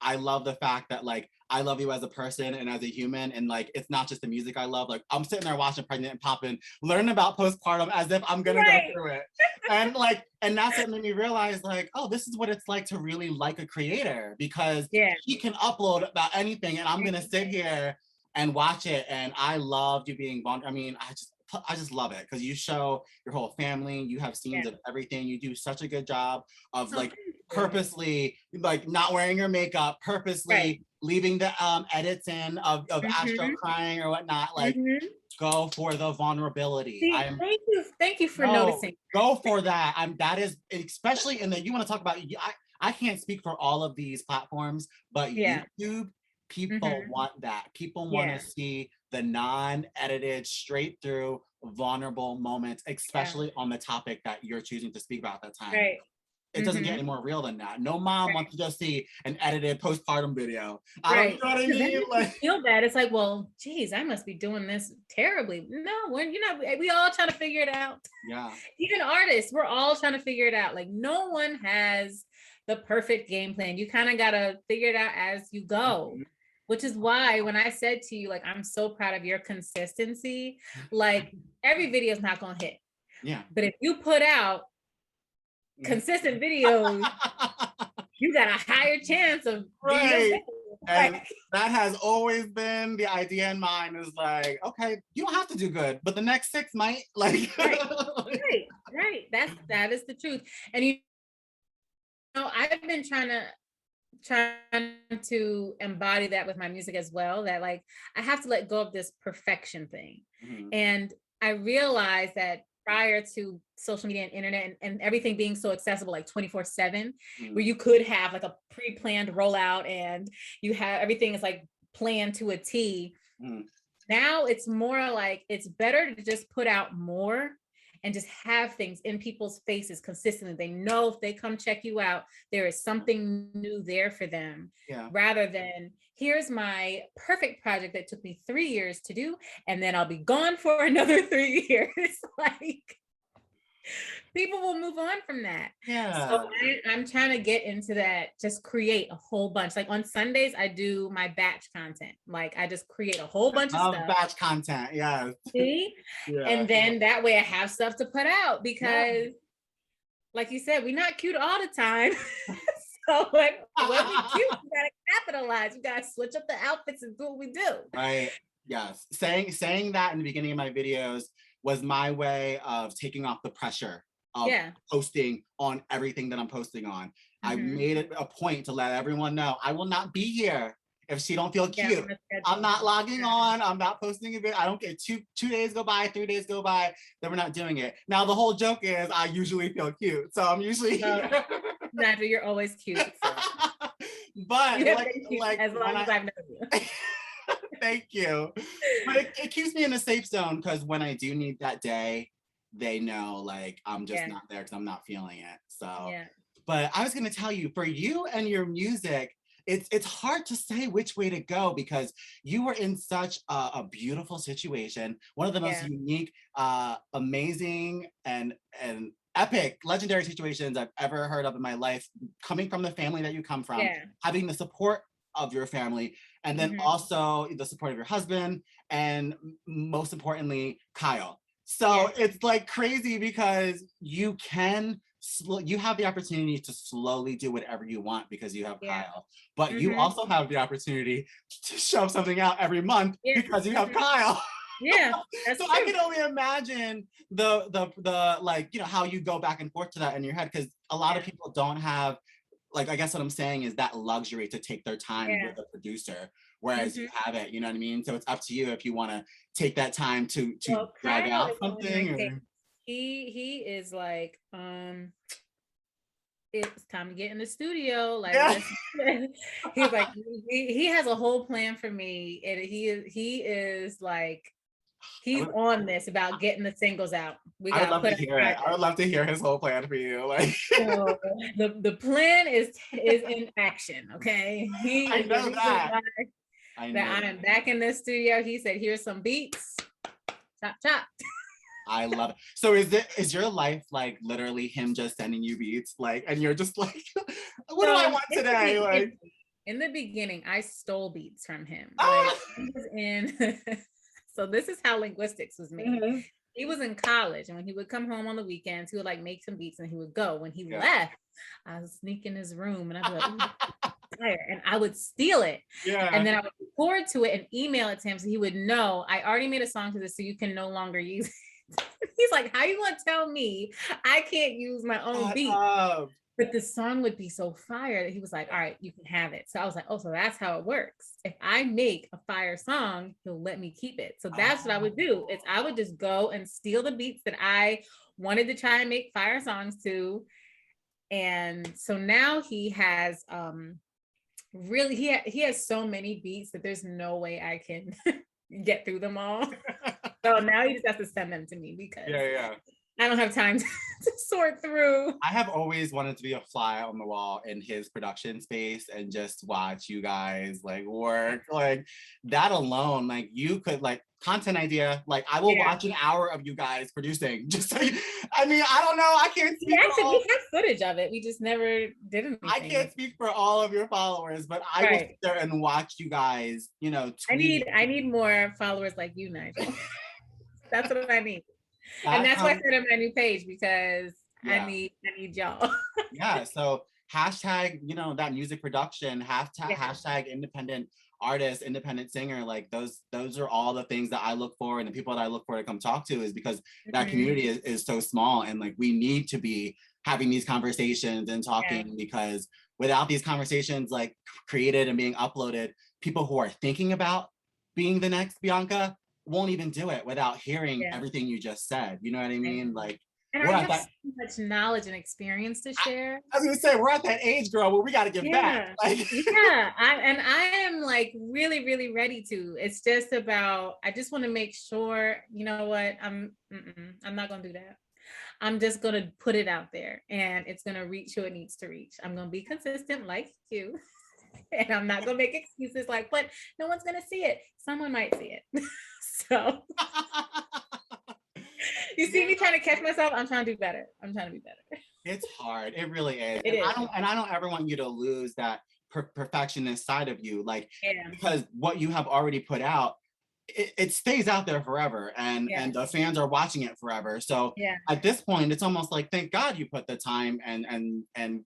I love the fact that like, I love you as a person and as a human. And like, it's not just the music I love. Like I'm sitting there watching Pregnant and Poppin', learning about postpartum as if I'm gonna go through it. And like, and that's what made me realize like, oh, this is what it's like to really like a creator because he can upload about anything and I'm gonna sit here and watch it. And I loved you being born. I mean, I just love it because you show your whole family, you have scenes of everything. You do such a good job of like purposely like not wearing your makeup, purposely leaving the edits in of Astro crying or whatnot. Like go for the vulnerability. See, thank you for noticing. Go for that. That is especially in the, you want to talk about, I can't speak for all of these platforms, but YouTube, people want that. People want to see the non-edited, straight through, vulnerable moments, especially on the topic that you're choosing to speak about at that time. It doesn't get any more real than that. No mom wants to just see an edited postpartum video. I don't know what I mean. Like, feel bad. It's like, well, geez, I must be doing this terribly. No, we all trying to figure it out. Yeah. Even artists, we're all trying to figure it out. Like no one has the perfect game plan. You kind of got to figure it out as you go. Which is why when I said to you, like, I'm so proud of your consistency, like every video is not going to hit. Yeah. But if you put out consistent videos, you got a higher chance of being and that has always been the idea in mind is like, okay, you don't have to do good, but the next 6 might like right. That is the truth. And you know, I've been trying to embody that with my music as well, that like I have to let go of this perfection thing. And I realized that prior to social media and internet and everything being so accessible like 24/7, where you could have like a pre-planned rollout and you have everything is like planned to a T. Now it's more like it's better to just put out more and just have things in people's faces consistently. They know if they come check you out, there is something new there for them, rather than here's my perfect project that took me 3 years to do, and then I'll be gone for another 3 years. Like, People will move on from that. Yeah. So I'm trying to get into that, just create a whole bunch. Like on Sundays, I do my batch content. Like I just create a whole bunch of stuff. Batch content, yeah. See? Yeah. And then that way I have stuff to put out because like you said, we're not cute all the time. So when we cute, we gotta capitalize. We gotta switch up the outfits and do what we do. Right. Yes. Saying that in the beginning of my videos was my way of taking off the pressure of posting on everything that I'm posting on. I made it a point to let everyone know I will not be here if she don't feel cute. I'm not logging on. I'm not posting a bit. I don't get two days go by, 3 days go by, then we're not doing it. Now the whole joke is I usually feel cute, so I'm usually here. Nigel, you're always cute. So. But like as long as I've known you. Thank you. But it keeps me in a safe zone because when I do need that day, they know like I'm just not there because I'm not feeling it. So, but I was gonna tell you, for you and your music, it's hard to say which way to go because you were in such a beautiful situation, one of the most unique, amazing, and epic, legendary situations I've ever heard of in my life, coming from the family that you come from, having the support of your family, and then also the support of your husband, and most importantly, Kyle. So it's like crazy because you have the opportunity to slowly do whatever you want because you have Kyle, but you also have the opportunity to shove something out every month because you have Kyle. Yeah, so true. I can only imagine the like, you know, how you go back and forth to that in your head, because a lot of people don't have, like, I guess what I'm saying is that luxury to take their time with a producer, whereas you have it, you know what I mean? So it's up to you if you want to take that time to drag out something. Or... He is like, it's time to get in the studio. Like he's like, he has a whole plan for me, and he is like, he's on this about getting the singles out. I would love to hear it. I would love to hear his whole plan for you. Like, so the plan is in action. Okay, I know that. I am back in the studio. He said, "Here's some beats. Chop chop." I love it. So is your life like literally him just sending you beats, like, and you're just like, what do I want today? Like, in the beginning, I stole beats from him. Like, he was in. So this is how linguistics was made. He was in college, and when he would come home on the weekends, he would like make some beats and he would go. When he left, I would sneak in his room and I'd be like, and I would steal it. And then I would record to it and email it to him so he would know I already made a song to this, so you can no longer use it. He's like, how you gonna tell me I can't use my own beat? But the song would be so fire that he was like, all right, you can have it. So I was like, oh, so that's how it works. If I make a fire song, he'll let me keep it. So that's what I would do, is I would just go and steal the beats that I wanted to try and make fire songs to. And so now he has really, he has so many beats that there's no way I can get through them all. So now he just has to send them to me because I don't have time to sort through. I have always wanted to be a fly on the wall in his production space and just watch you guys like work. Like that alone, like you could like content idea, like I will watch an hour of you guys producing. Just like, I mean, I don't know, I can't speak. Actually, we have footage of it. We just never did anything. I can't speak for all of your followers, but I will sit there and watch you guys, you know, tweet. I need more followers like you, Nigel. That's what I need. And that's why I started my new page, because I need y'all. So hashtag, you know, that music production, hashtag independent artist, independent singer, like those are all the things that I look for, and the people that I look for to come talk to, is because that community is so small, and like we need to be having these conversations and talking, because without these conversations like created and being uploaded, people who are thinking about being the next Bianca won't even do it without hearing everything you just said. You know what I mean? Like, and I have so much knowledge and experience to share. I was gonna say, we're at that age, girl, where we got to give back. Like, I am like really, really ready to. It's just about, I just want to make sure, you know what, I'm not gonna do that. I'm just gonna put it out there, and it's gonna reach who it needs to reach. I'm gonna be consistent like you. And I'm not gonna make excuses like, but no one's gonna see it. Someone might see it. So You see me trying to catch myself. I'm trying to do better. I'm trying to be better. It's hard. It really is. It is. I don't ever want you to lose that perfectionist side of you, like, Yeah. because what you have already put out, it stays out there forever, and the fans are watching it forever. So at this point, it's almost like, thank God you put the time and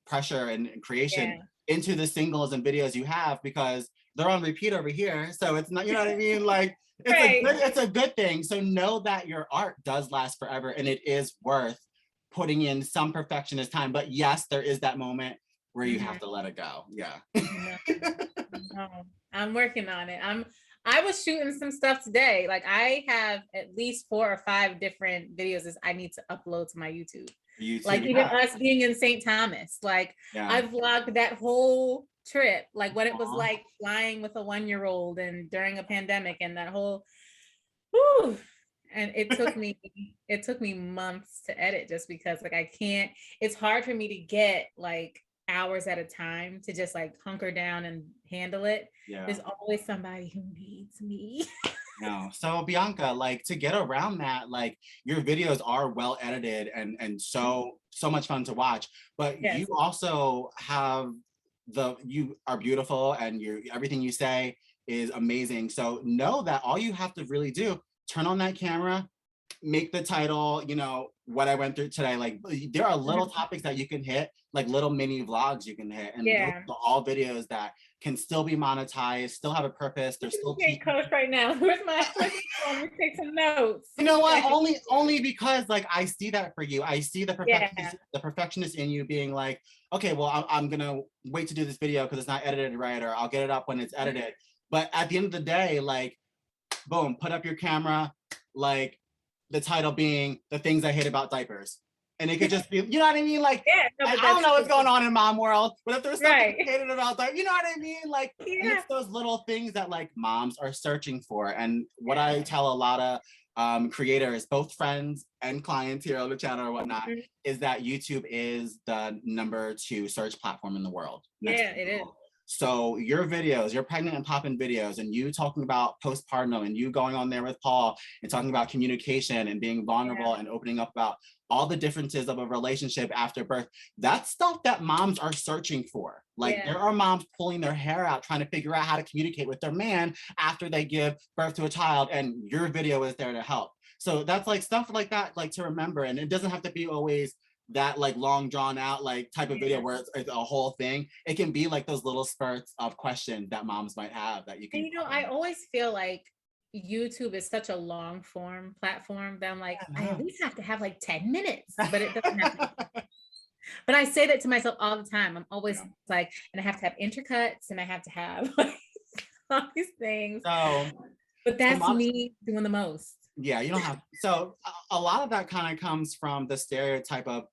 pressure and creation into the singles and videos you have, because they're on repeat over here. So it's not, you know what I mean? Like, it's a good thing. So know that your art does last forever, and it is worth putting in some perfectionist time. But yes, there is that moment where you have to let it go. Yeah. No, I'm working on it. I was shooting some stuff today. Like, I have at least 4 or 5 different videos that I need to upload to my YouTube. Like, even us being in St. Thomas, like I vlogged that whole trip, like what it was like flying with a 1-year-old and during a pandemic, and that whole, whew, and it took me months to edit, just because like it's hard for me to get like hours at a time to just like hunker down and handle it. There's always somebody who needs me. No. So Bianca, like, to get around that, like, your videos are well edited and so much fun to watch, but you also have you are beautiful, and everything you say is amazing. So know that all you have to really do, turn on that camera, make the title, you know, what I went through today. Like, there are little topics that you can hit, like little mini vlogs you can hit, and those are all videos that can still be monetized, still have a purpose. They're still coach right now. Where's my phone? Let me take some notes. You know what? Only because, like, I see that for you. I see the perfectionist in you being like, okay, well, I'm gonna wait to do this video because it's not edited right, or I'll get it up when it's edited. But at the end of the day, like, boom, put up your camera, like, the title being "The Things I Hate About Diapers." And it could just be, you know what I mean? Like, I don't know what's going on in mom world, but if there's something hated about diapers, you know what I mean? Like, it's those little things that, like, moms are searching for. And what I tell a lot of creators, both friends and clients here on the channel or whatnot, is that YouTube is the #2 search platform in the world. It is. So your videos, your pregnant and popping videos, and you talking about postpartum, and you going on there with Paul and talking about communication and being vulnerable and opening up about all the differences of a relationship after birth, that's stuff that moms are searching for. Like, there are moms pulling their hair out trying to figure out how to communicate with their man after they give birth to a child, and your video is there to help. So that's like stuff like that, like, to remember. And it doesn't have to be always that, like, long drawn out, like, type of video where it's a whole thing. It can be like those little spurts of questions that moms might have that you can. And, you know, I always feel like YouTube is such a long form platform that I'm like, I at least have to have like 10 minutes, but it doesn't have to. But I say that to myself all the time. I'm always like, and I have to have intercuts, and I have to have like all these things. So, but that's me doing the most. Yeah, you don't have. So a lot of that kind of comes from the stereotype of,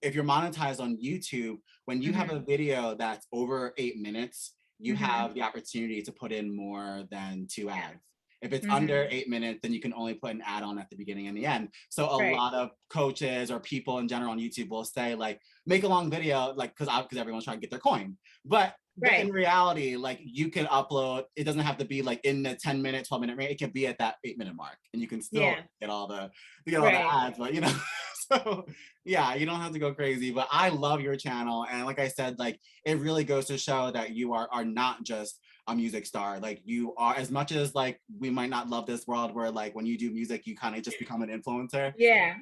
if you're monetized on YouTube, when you have a video that's over 8 minutes, you have the opportunity to put in more than 2 ads. If it's under 8 minutes, then you can only put an ad on at the beginning and the end. So a lot of coaches or people in general on YouTube will say, like, make a long video, like, because everyone's trying to get their coin. But in reality, like, you can upload, it doesn't have to be like in the 10-minute, 12-minute range. It can be at that 8-minute mark, and you can still get all the ads, but, you know. So yeah, you don't have to go crazy. But I love your channel, and like I said, like, it really goes to show that you are not just a music star. Like, you are, as much as, like, we might not love this world where, like, when you do music you kind of just become an influencer,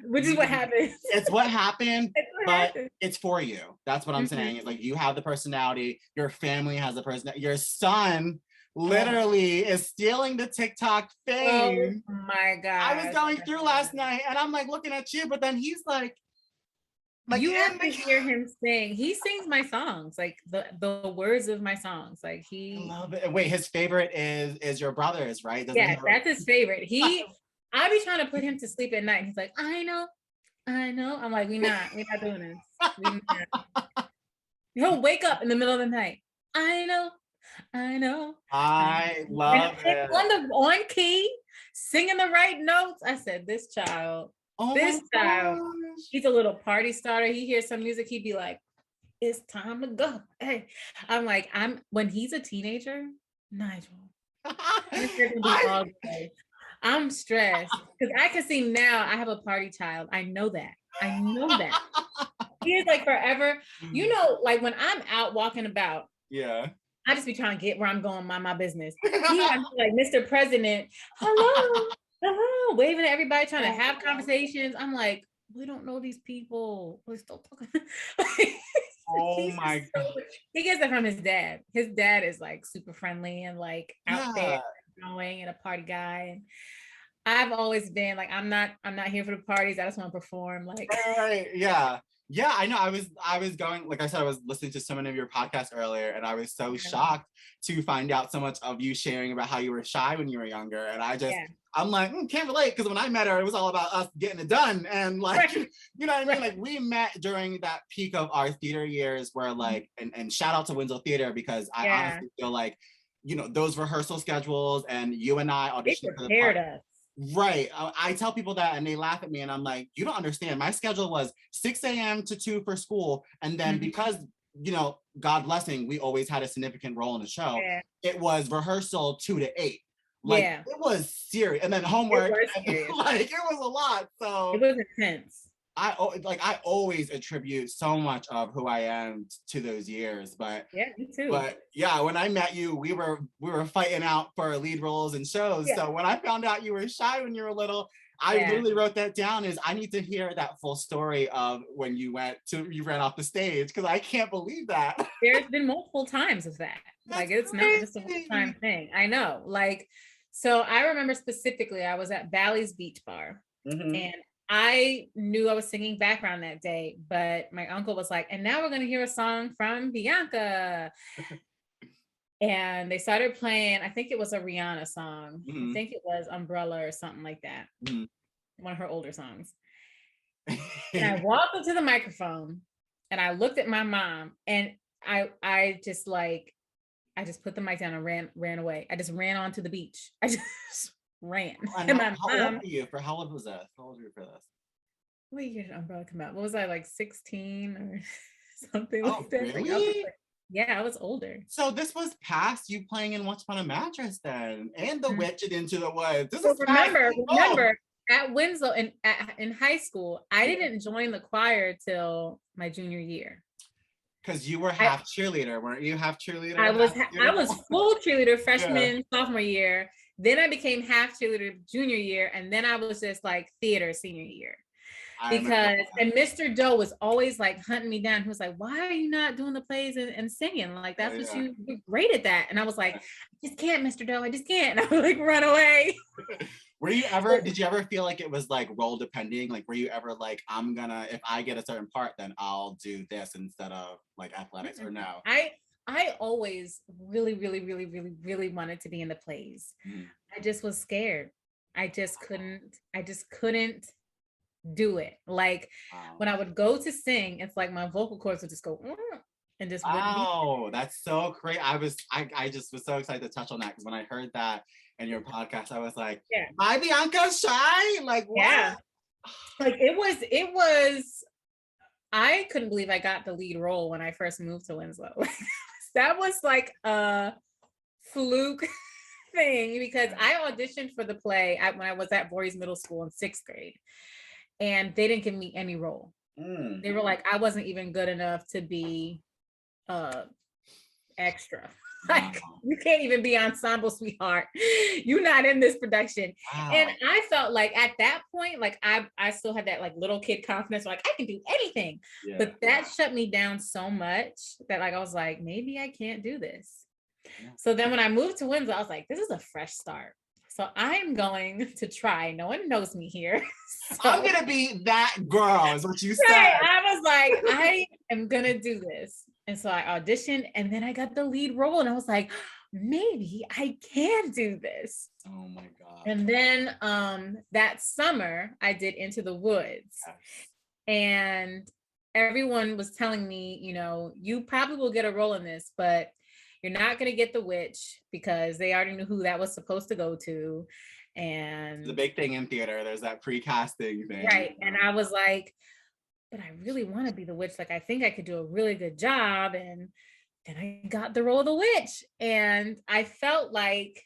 which is what happens. It's what happened. But it's for you. That's what I'm saying. It's like, you have the personality, your family has the personality, your son literally is stealing the TikTok fame. Oh my God. I was going through last night, and I'm like looking at you, but then he's like you have to hear him sing. He sings my songs, like the words of my songs. Like, I love it. Wait, his favorite is your brother's, right? That's his favorite. I be trying to put him to sleep at night, and he's like, I know. I'm like, we're not doing this. He'll wake up in the middle of the night. I know. I love it. On key, singing the right notes. I said, this child, he's a little party starter. He hears some music, he'd be like, it's time to go. Hey, I'm like, when he's a teenager, Nigel. I'm stressed because I can see now I have a party child. I know that. I know that. He is like forever. You know, like when I'm out walking about, yeah, I just be trying to get where I'm going, mind my business. He has like Mr. President, hello, hello, waving at everybody, trying to have conversations. I'm like, we don't know these people. We're still talking. oh my God. He gets it from his dad. His dad is like super friendly and like out there going and a party guy. And I've always been like, I'm not here for the parties. I just want to perform. Like, right, yeah. Yeah, I know. I was going, like I said, I was listening to so many of your podcasts earlier, and I was so shocked to find out so much of you sharing about how you were shy when you were younger. And I'm like, can't relate, because when I met her, it was all about us getting it done. And like, you know what I mean? Like we met during that peak of our theater years where like, and shout out to Winslow Theater, because I honestly feel like, you know, those rehearsal schedules and you and I auditioned for the part. Us. Right. I tell people that and they laugh at me and I'm like, you don't understand. My schedule was 6 a.m. to 2 for school. And then because, you know, God blessing, we always had a significant role in the show. It was rehearsal 2 to 8. Like it was serious. And then homework, like it was a lot. So it was intense. I always attribute so much of who I am to those years, but me too. But yeah, when I met you, we were fighting out for lead roles and shows. Yeah. So when I found out you were shy when you were little, I literally wrote that down as I need to hear that full story of when you ran off the stage, because I can't believe that. There's been multiple times of that. Like it's crazy. Not just a one-time thing. I know. Like, so I remember specifically, I was at Bally's Beach Bar, and I knew I was singing background that day, but my uncle was like, and now we're going to hear a song from Bianca. And they started playing, I think it was a Rihanna song. I think it was Umbrella or something like that. One of her older songs. And I walked up to the microphone and I looked at my mom and I just put the mic down and ran away. I just ran onto the beach. I just ran. And how old were you? How old was that? How old were you for this? What year did Umbrella come out? What was I, like 16 or something like that? Really? I was older. So this was past you playing in Once Upon a Mattress then, and The Witch and Into the Woods. This is remember at Winslow in high school, I didn't join the choir till my junior year. Because you were half cheerleader, weren't you? Half cheerleader. I was full cheerleader freshman, sophomore year. Then I became half cheerleader junior year, and then I was just like theater senior year. And Mr. Doe was always like hunting me down. He was like, why are you not doing the plays and singing? Like, that's what you're great at that. And I was like, I just can't, Mr. Doe, I just can't. And I would like run away. Did you ever feel like it was like role depending? Like, were you ever like, if I get a certain part, then I'll do this instead of like athletics, or no? I always really, really, really, really, really wanted to be in the plays. I just was scared. I just couldn't do it. Like when I would go to sing, it's like my vocal cords would just go and just that's so great. I just was so excited to touch on that, because when I heard that in your podcast, I was like, my Bianca shy? Like what? Yeah. Like it was I couldn't believe I got the lead role when I first moved to Winslow. That was like a fluke thing, because I auditioned for the play when I was at Voorhees Middle School in 6th grade, and they didn't give me any role. They were like, I wasn't even good enough to be extra. Like, you can't even be ensemble, sweetheart. You're not in this production. And I felt like at that point, like I still had that like little kid confidence, like I can do anything. But that shut me down so much that like I was like, maybe I can't do this. So then when I moved to Winslow, I was like, this is a fresh start. So I'm going to try. No one knows me here. So, I'm gonna be that girl, is what you said. I was like, I am gonna do this. And so I auditioned, and then I got the lead role, and I was like, maybe I can do this. Oh my God. And then that summer I did Into the Woods. And everyone was telling me, you know, you probably will get a role in this, but you're not going to get the witch, because they already knew who that was supposed to go to. And the big thing in theater, there's that pre-casting thing. Right. And I was like, but I really want to be the witch. Like, I think I could do a really good job. And then I got the role of the witch. And I felt like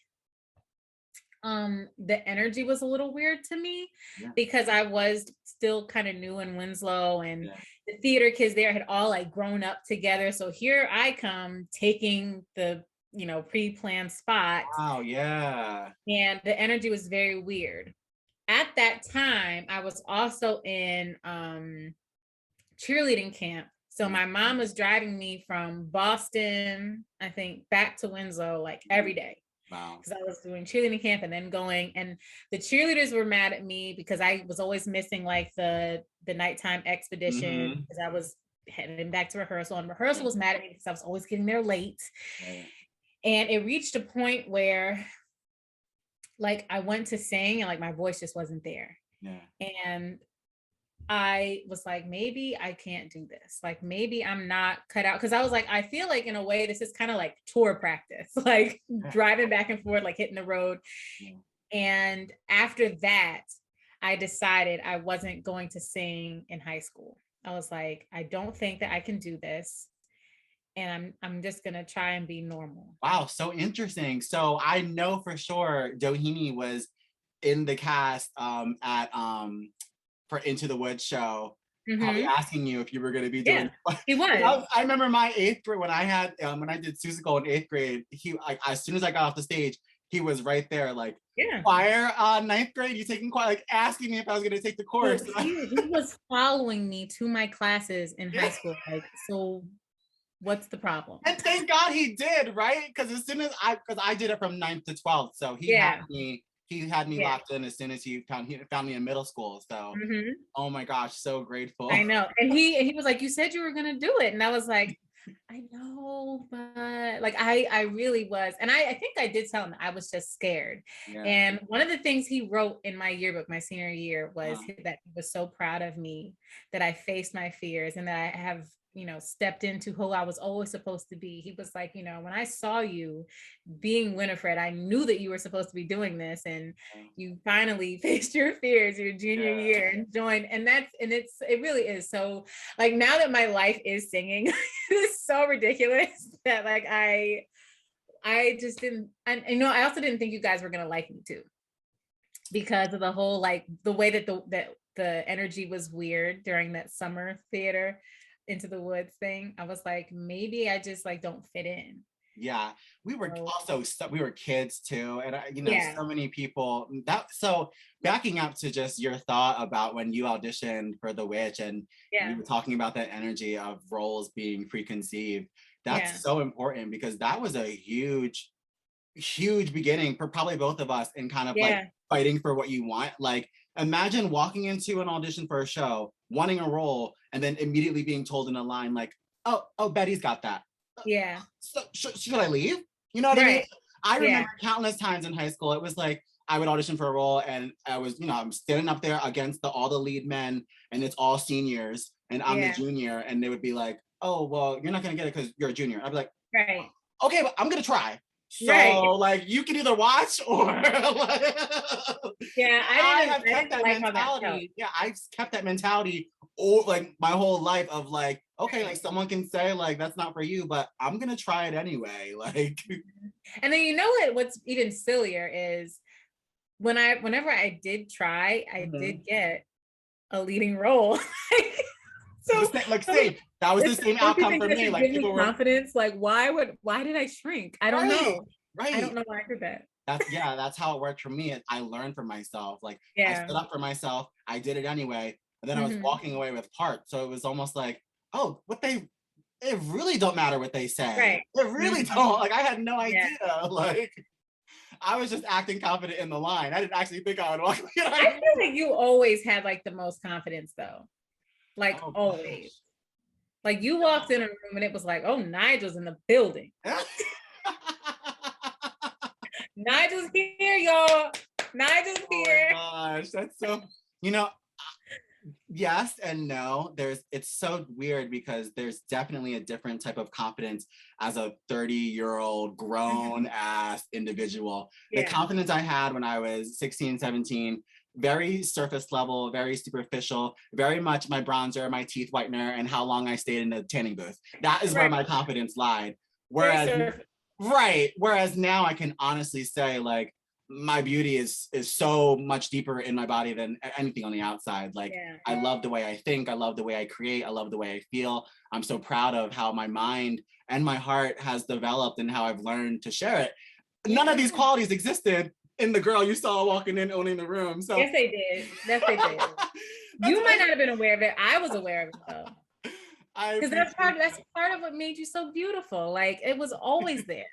The energy was a little weird to me because I was still kind of new in Winslow, and the theater kids there had all like grown up together. So here I come taking the, you know, pre-planned spot. Wow, yeah. And the energy was very weird. At that time, I was also in cheerleading camp. So my mom was driving me from Boston, I think, back to Winslow like every day. Wow. Because I was doing cheerleading camp and then going, and the cheerleaders were mad at me because I was always missing like the nighttime expedition because I was heading back to rehearsal, and rehearsal was mad at me because I was always getting there late. And it reached a point where like I went to sing and like my voice just wasn't there. And I was like, maybe I can't do this. Like, maybe I'm not cut out. Cause I was like, I feel like in a way, this is kind of like tour practice, like driving back and forth, like hitting the road. And after that, I decided I wasn't going to sing in high school. I was like, I don't think that I can do this. And I'm just gonna try and be normal. Wow, so interesting. So I know for sure Doheny was in the cast at for Into the Woods show, probably asking you if you were going to be doing. He was. I remember my 8th grade when I had when I did Susical in 8th grade. He like as soon as I got off the stage, he was right there, like choir 9th grade. You taking choir, like asking me if I was going to take the course. He was following me to my classes in high school. Like, so what's the problem? And thank God he did, right? Because as soon as I did it from 9th to 12th, so he had me. He had me locked in as soon as he found me in middle school. So, oh my gosh, so grateful. I know. And he was like, you said you were gonna do it, and I was like, I know, but like I really was, and I think I did tell him I was just scared. And one of the things he wrote in my yearbook, my senior year, was that he was so proud of me that I faced my fears and that I have, you know, stepped into who I was always supposed to be. He was like, you know, when I saw you being Winifred, I knew that you were supposed to be doing this, and you finally faced your fears your junior year and joined. And it really is. So like now that my life is singing, it's so ridiculous that like I just didn't, and you know, I also didn't think you guys were gonna like me too, because of the whole like the way that the energy was weird during that summer theater Into the Woods thing. I was like, maybe I just like don't fit in. Yeah, we were we were kids too, and you know, so many people so backing up to just your thought about when you auditioned for The Witch, and you were talking about that energy of roles being preconceived. That's so important, because that was a huge beginning for probably both of us in kind of like fighting for what you want. Like, imagine walking into an audition for a show, wanting a role, and then immediately being told in a line like, oh, Betty's got that. So should I leave? You know what I mean? I remember countless times in high school, it was like, I would audition for a role and I was, you know, I'm standing up there against all the lead men, and it's all seniors, and I'm the junior, and they would be like, oh, well, you're not gonna get it because you're a junior. I'd be like, okay, but I'm gonna try. So like, you can either watch or like, I have kept that mentality. I've kept that mentality like my whole life of like, okay, like someone can say like that's not for you, but I'm gonna try it anyway. Like, and then you know what's even sillier is whenever I did try, I did get a leading role. So same. That was the same outcome for me. Like, people were confidence. Like, why did I shrink? I don't know. I don't know why I did that. That's how it worked for me. I learned for myself. Like, I stood up for myself. I did it anyway. And then I was walking away with parts. So it was almost like, oh, it really don't matter what they say. It really don't. Like, I had no idea. Like, I was just acting confident in the line. I didn't actually think I would walk. I feel like you always had like the most confidence though. Like, always. Like, you walked in a room and it was like, oh, Nigel's in the building. Nigel's here, y'all. Nigel's here. Oh my gosh, that's so, you know, yes and no. It's so weird because there's definitely a different type of confidence as a 30-year-old grown ass individual. The confidence I had when I was 16, 17, very surface level, very superficial, very much my bronzer, my teeth whitener, and how long I stayed in the tanning booth. That is where my confidence lied. Whereas now I can honestly say, like, my beauty is so much deeper in my body than anything on the outside. Like, I love the way I think, I love the way I create, I love the way I feel. I'm so proud of how my mind and my heart has developed and how I've learned to share it. None of these qualities existed in the girl you saw walking in, owning the room. So yes, they did. Yes, they did. You might not have been aware of it. I was aware of it though. Because that's part of what made you so beautiful. Like, it was always there.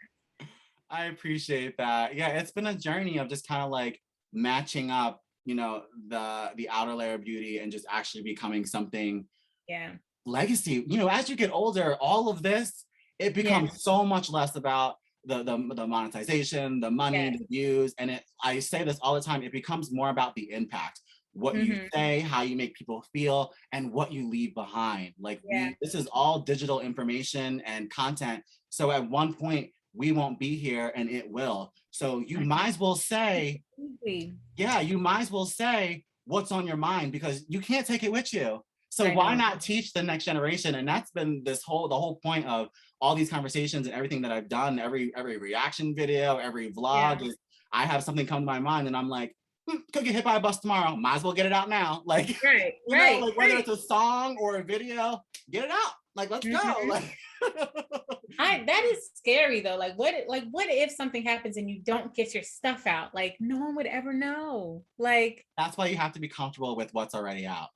I appreciate that. Yeah, it's been a journey of just kind of like matching up, you know, the outer layer of beauty and just actually becoming something. Yeah. Legacy. You know, as you get older, all of this, it becomes so much less about the monetization, the money, the views, and I say this all the time. It becomes more about the impact. What you say, how you make people feel, and what you leave behind. Like, this is all digital information and content. So at one point, we won't be here and it will. So you might as well say, you might as well say what's on your mind, because you can't take it with you. So why not teach the next generation? And that's been the whole point of all these conversations and everything that I've done, every reaction video, every vlog is I have something come to my mind and I'm like, could get hit by a bus tomorrow. Might as well get it out now. Like, you know, like whether it's a song or a video, get it out. Like, let's go. Like, that is scary though. Like, what if something happens and you don't get your stuff out? Like, no one would ever know. Like, that's why you have to be comfortable with what's already out.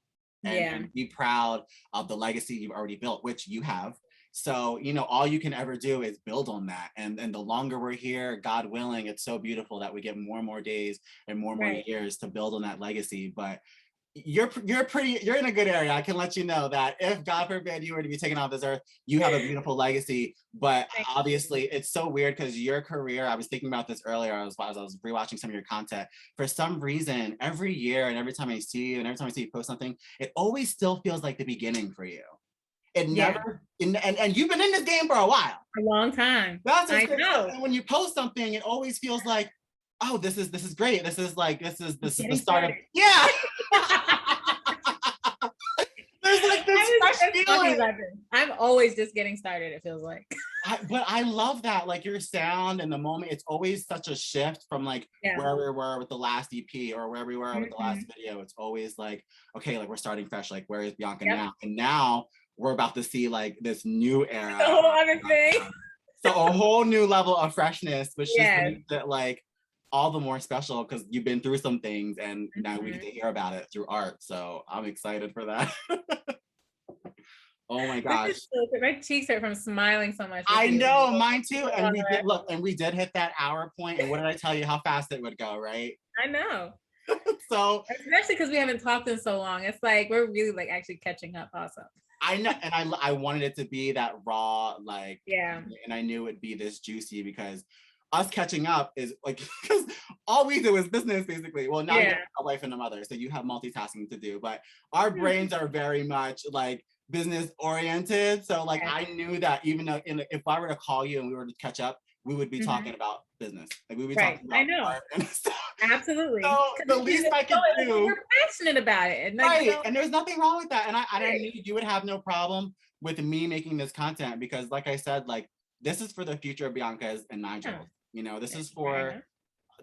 And be proud of the legacy you've already built, which you have. So, you know, all you can ever do is build on that. And the longer we're here, God willing, it's so beautiful that we get more and more days and more and more years to build on that legacy. But you're in a good area. I can let you know that if God forbid you were to be taken off this earth, you have a beautiful legacy. But obviously it's so weird because your career, I was thinking about this earlier, I was rewatching some of your content. For some reason, every year and every time I see you and every time I see you post something, it always still feels like the beginning for you. It never, and you've been in this game for a while. A long time. That's what's great. And when you post something, it always feels like, oh, this is great. This is the start of, There's like this fresh feeling. I'm always just getting started, it feels like. But I love that, like your sound and the moment, it's always such a shift from like where we were with the last EP or where we were with the last video. It's always like, okay, like we're starting fresh, like where is Bianca now? And now we're about to see like this new era. A whole other thing. So a whole new level of freshness, which just makes it like all the more special because you've been through some things and now we get to hear about it through art. So I'm excited for that. Oh my gosh. My cheeks hurt from smiling so much. I know, mine too. And we did hit that hour point. And what did I tell you how fast it would go, right? I know. So especially because we haven't talked in so long. It's like we're really like actually catching up also. I know, and I wanted it to be that raw, like, and I knew it'd be this juicy because us catching up is like, because all we do is business basically. Well, now you're a wife and a mother, so you have multitasking to do, but our brains are very much like business oriented. So like, I knew that even though if I were to call you and we were to catch up, we would be talking about business. Like we would be talking about art and stuff. Absolutely. So the least I can do. We're passionate about it. And and there's nothing wrong with that. And I knew you would have no problem with me making this content because like I said, like this is for the future of Bianca's and Nigel's. You know, this is for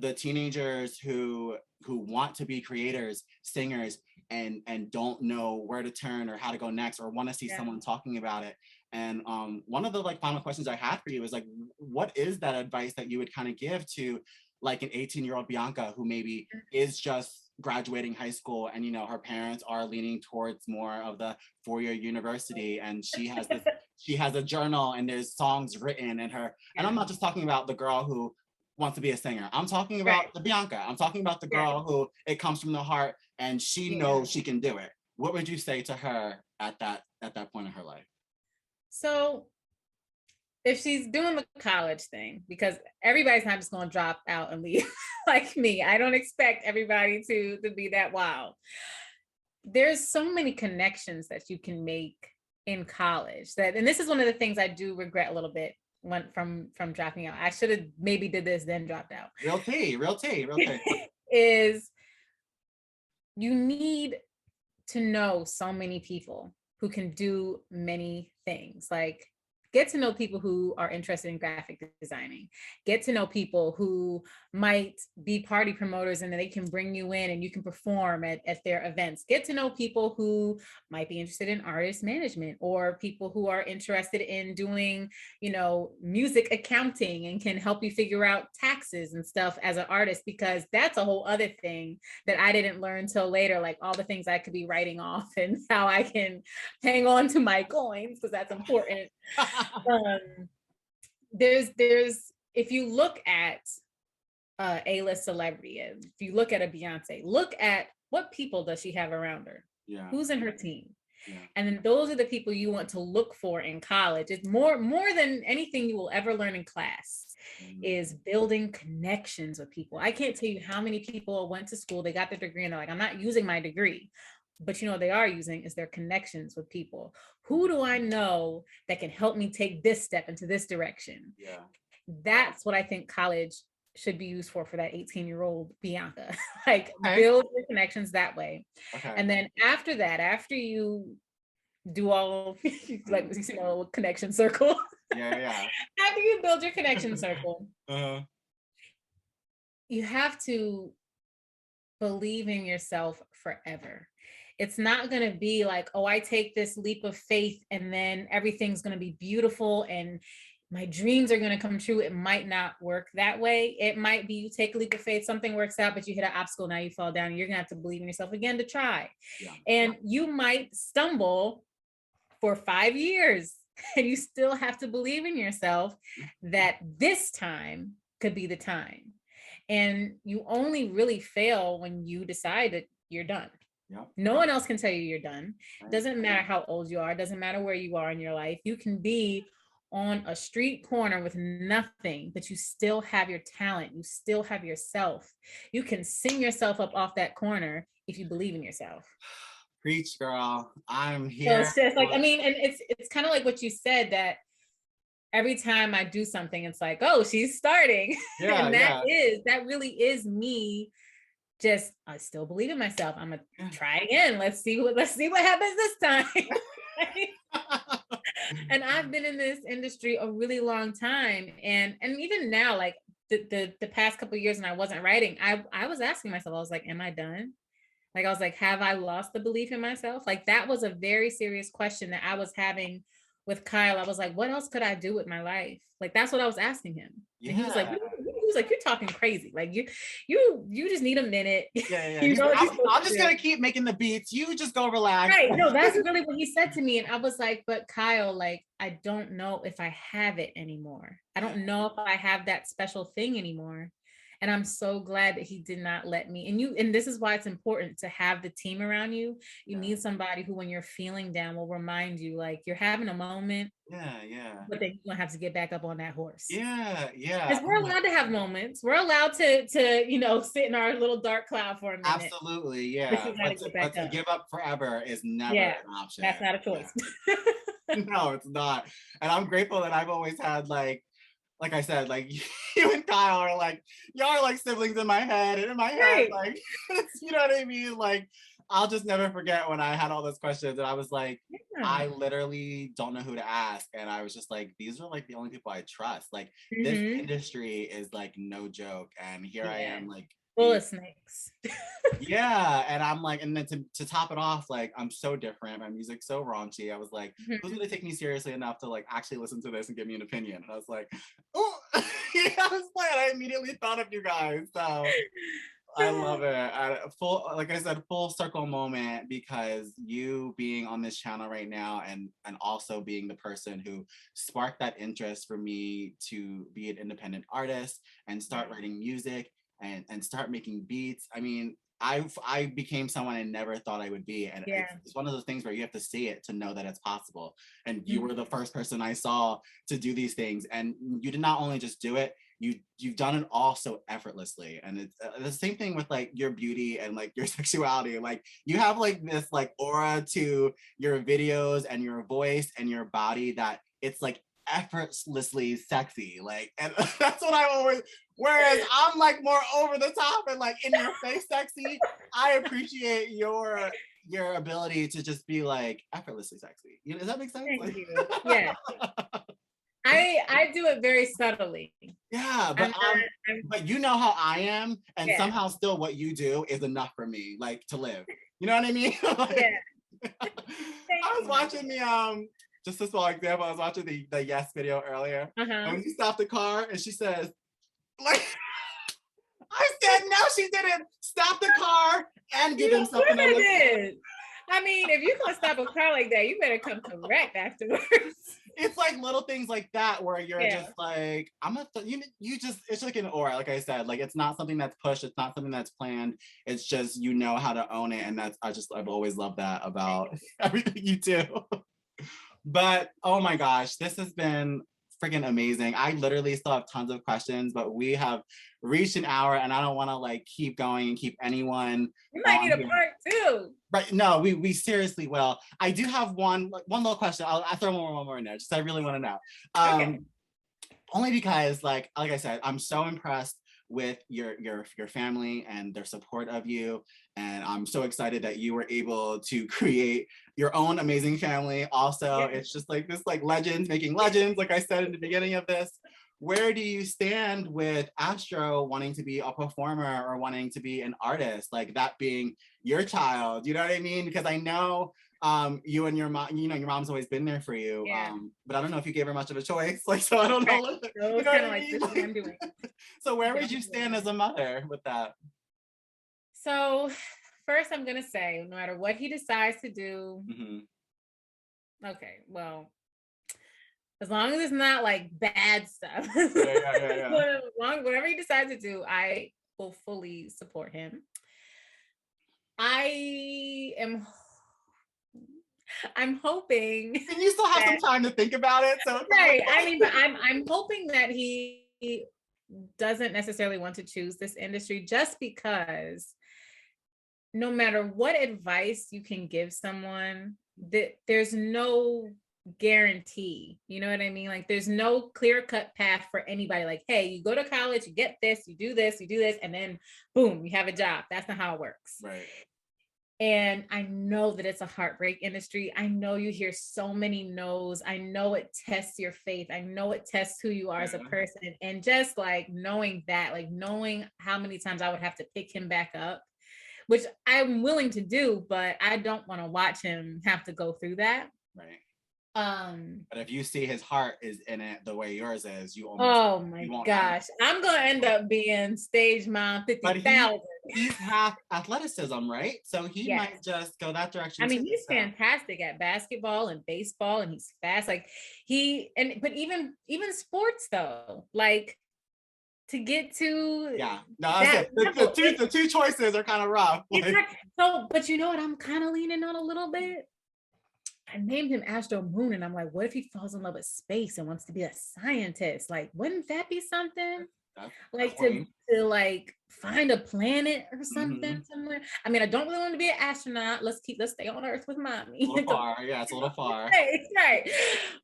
the teenagers who want to be creators, singers, and don't know where to turn or how to go next or want to see someone talking about it. And one of the like final questions I had for you is like, what is that advice that you would kind of give to like an 18-year-old Bianca who maybe is just graduating high school and, you know, her parents are leaning towards more of the four-year university and she has this, she has a journal and there's songs written in her. And I'm not just talking about the girl who wants to be a singer. I'm talking about the Bianca. I'm talking about the girl who it comes from the heart and she knows she can do it. What would you say to her at that point in her life? So if she's doing the college thing, because everybody's not just going to drop out and leave like me. I don't expect everybody to be that wild. There's so many connections that you can make in college and this is one of the things I do regret a little bit from dropping out. I should have maybe did this, then dropped out. Real tea. Is you need to know so many people who can do many things. Like Get to know people who are interested in graphic designing. Get to know people who might be party promoters and then they can bring you in and you can perform at their events. Get to know people who might be interested in artist management, or people who are interested in doing, music accounting and can help you figure out taxes and stuff as an artist, because that's a whole other thing that I didn't learn till later, like all the things I could be writing off and how I can hang on to my coins, because that's important. There's if you look at A-list celebrity, if you look at a Beyonce, look at what people does she have around her? Yeah. Who's in her team? Yeah. And then those are the people you want to look for in college. It's more than anything you will ever learn in class is building connections with people. I can't tell you how many people went to school, they got their degree and they're like, I'm not using my degree. But what they are using is their connections with people. Who do I know that can help me take this step into this direction? Yeah. That's what I think college should be used for that 18-year-old Bianca. Build your connections that way. Okay. And then after that, after you do all connection circle. Yeah. After you build your connection circle, you have to believe in yourself forever. It's not going to be like, oh, I take this leap of faith and then everything's going to be beautiful and my dreams are going to come true. It might not work that way. It might be you take a leap of faith, something works out, but you hit an obstacle, now you fall down. You're going to have to believe in yourself again to try. Yeah. And you might stumble for 5 years and you still have to believe in yourself that this time could be the time. And you only really fail when you decide that you're done. Yep. No one else can tell you you're done. It doesn't matter how old you are. It doesn't matter where you are in your life. You can be on a street corner with nothing, but you still have your talent. You still have yourself. You can sing yourself up off that corner if you believe in yourself. Preach, girl. I'm here. So it's just and it's kind of like what you said, that every time I do something, it's like, oh, she's starting. Yeah, and that really is me. Just, I still believe in myself. I'm gonna try again. Let's see what happens this time. And I've been in this industry a really long time. And even now, like the past couple of years when I wasn't writing, I was asking myself, I was like, am I done? Like, I was like, have I lost the belief in myself? Like, that was a very serious question that I was having with Kyle. I was like, what else could I do with my life? Like, that's what I was asking him. Yeah. And he was like, you're talking crazy. Like, you just need a minute. Yeah. I'm just gonna keep making the beats. You just go relax. Right. No, that's really what he said to me. And I was like, but Kyle, like, I don't know if I have it anymore. I don't know if I have that special thing anymore. And I'm so glad that he did not let me. And this is why it's important to have the team around you. You need somebody who, when you're feeling down, will remind you, like, you're having a moment. Yeah. But then you're gonna have to get back up on that horse. Yeah. Because we're allowed to have moments. We're allowed to sit in our little dark cloud for a minute. Absolutely, yeah. But to give up forever is never an option. That's not a choice. No, it's not. And I'm grateful that I've always had like I said, like you and Kyle are like, y'all are like siblings in my head and in my head, like, you know what I mean? Like, I'll just never forget when I had all those questions and I was like, I literally don't know who to ask. And I was just like, these are like the only people I trust. Like this industry is like no joke. And here I am like, full of snakes. Yeah. And I'm like, and then to top it off, like, I'm so different. My music's so raunchy. I was like, who's gonna take me seriously enough to like actually listen to this and give me an opinion? And I was like, oh, I immediately thought of you guys. So I love it. Full circle moment, because you being on this channel right now and also being the person who sparked that interest for me to be an independent artist and start writing music and start making beats. I mean, I became someone I never thought I would be. And it's one of those things where you have to see it to know that it's possible. And you were the first person I saw to do these things. And you did not only just do it, you've done it all so effortlessly. And it's the same thing with like your beauty and like your sexuality. Like you have like this like aura to your videos and your voice and your body that it's like effortlessly sexy. Like, and that's what I always, whereas I'm like more over the top and like in your face sexy. I appreciate your ability to just be like effortlessly sexy. You know, does that make sense? Thank you. Yeah. I do it very subtly. Yeah, but you know how I am, and Yeah. somehow still what you do is enough for me, like to live. You know what I mean? Like, Yeah. I was watching the just a small example. I was watching the Yes video earlier, and when she stopped the car and she says, like, I said no, she didn't stop the car and give him something. I did. I mean, if you're gonna stop a car like that, you better come correct afterwards. It's like little things like that where you're just like, you just, it's like an aura, like I said, like it's not something that's pushed, it's not something that's planned, it's just, you know how to own it. And that's, I've always loved that about everything you do. But oh my gosh, this has been freaking amazing. I literally still have tons of questions, but we have reached an hour and I don't want to like keep going and keep anyone. You might need a part two. Right, no, we seriously will. I do have one little question. I'll throw one more in there. Just I really want to know. Okay. Only because like I said, I'm so impressed with your family and their support of you, and I'm so excited that you were able to create your own amazing family. Also, it's just like this, like legends making legends, like I said in the beginning of this. Where do you stand with Astro wanting to be a performer or wanting to be an artist, like that being your child? You know what I mean? Because I know you and your mom, you know, your mom's always been there for you. But I don't know if you gave her much of a choice. Like, so I don't know. Right. So you know kind of like, this is what I'm doing. So where would you stand as a mother with that? So first I'm gonna say, no matter what he decides to do, okay, well, as long as it's not like bad stuff, whatever he decides to do, I will fully support him. I'm hoping. And you still have some time to think about it. So right. I mean, but I'm hoping that he doesn't necessarily want to choose this industry, just because no matter what advice you can give someone, that there's no guarantee, you know what I mean? Like there's no clear-cut path for anybody. Like, hey, you go to college, you get this, you do this, and then boom, you have a job. That's not how it works. Right. And I know that it's a heartbreak industry. I know you hear so many no's. I know it tests your faith. I know it tests who you are as a person. And just like knowing that, like knowing how many times I would have to pick him back up, which I'm willing to do, but I don't want to watch him have to go through that. Right. But if you see his heart is in it the way yours is, you almost, oh my gosh, I'm gonna end up being stage mom 50,000. He's half athleticism, right? So he might just go that direction. I mean, he's fantastic at basketball and baseball, and he's fast. Like but even sports though, like to get to the two choices are kind of rough. Like, so, but you know what I'm kind of leaning on a little bit? I named him Astro Moon, and I'm like, what if he falls in love with space and wants to be a scientist? Like, wouldn't that be something? Like to like find a planet or something somewhere. I mean, I don't really want to be an astronaut. Let's stay on Earth with mommy. A little far, it's a little far. Right.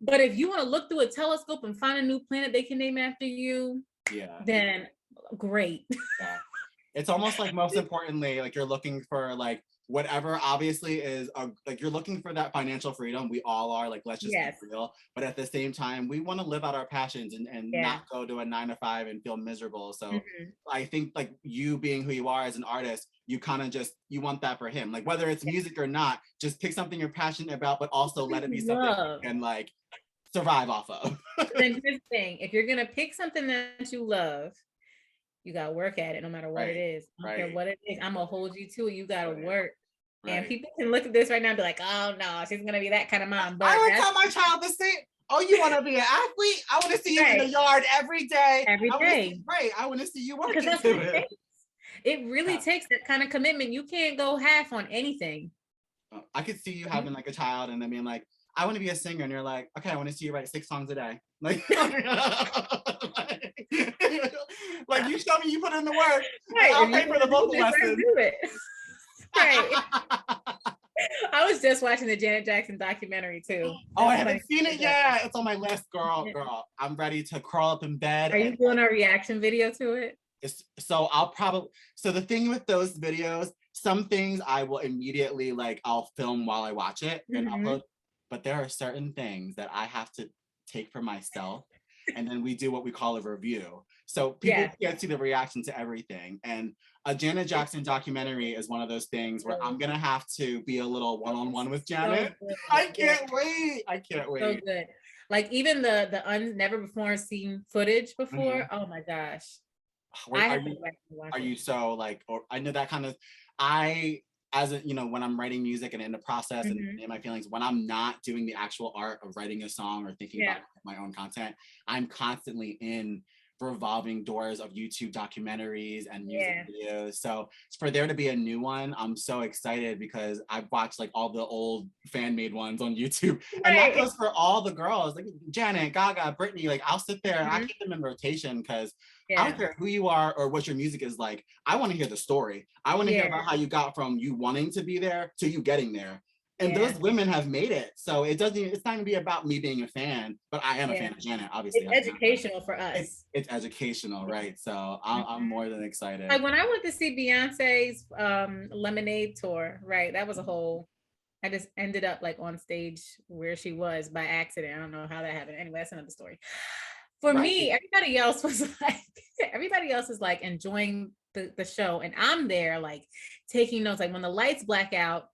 But if you want to look through a telescope and find a new planet they can name after you, then great. It's almost like, most importantly, like you're looking for like whatever obviously is like you're looking for that financial freedom. We all are, like, let's just be real. But at the same time, we want to live out our passions and not go to a 9-to-5 and feel miserable. So I think like you being who you are as an artist, you kind of you want that for him. Like whether it's music or not, just pick something you're passionate about, but also let it be something you can like survive off of. Then here's the thing, if you're gonna pick something that you love, you gotta work at it no matter what it is. I don't care what it is. I'm gonna hold you to it. You gotta work. And people can look at this right now and be like, oh no, she's gonna be that kind of mom. But I would tell my child the same. Oh, you want to be an athlete? I want to see you in the yard every day. Right. I want to see you working. That's what it takes. It really takes that kind of commitment. You can't go half on anything. I could see you having like a child and then being like, I want to be a singer, and you're like, okay, I want to see you write 6 songs a day. Like, like you show me you put in the work. Right. I'll pay for the vocal lessons. Do it. Right. I was just watching the Janet Jackson documentary too. Oh, I haven't seen it yet. It's on my list, girl. I'm ready to crawl up in bed. Are you doing a reaction video to it? So the thing with those videos, some things I will immediately like, I'll film while I watch it and upload. But there are certain things that I have to take for myself. And then we do what we call a review. So people get to see the reaction to everything. And a Janet Jackson documentary is one of those things where I'm gonna have to be a little one-on-one with Janet. So I can't wait. I can't wait. So good. Like even the never before seen footage before. Oh my gosh. Are you so like, or I know that kind of, as a, you know, when I'm writing music and in the process and in my feelings, when I'm not doing the actual art of writing a song or thinking about my own content, I'm constantly in revolving doors of YouTube documentaries and music videos. So for there to be a new one, I'm so excited because I've watched like all the old fan made ones on YouTube. And that goes for all the girls, like Janet, Gaga, Britney. Like I'll sit there and I keep them in rotation because I don't care who you are or what your music is like. I want to hear the story. I want to hear about how you got from you wanting to be there to you getting there. And those women have made it. So it's not gonna be about me being a fan, but I am a fan of Janet, obviously. It's educational for us. It's educational, right? So I'm more than excited. Like when I went to see Beyonce's Lemonade tour, right? That was a whole, I just ended up like on stage where she was by accident. I don't know how that happened. Anyway, that's another story. For me, everybody else was like enjoying the show. And I'm there like taking notes, like when the lights black out,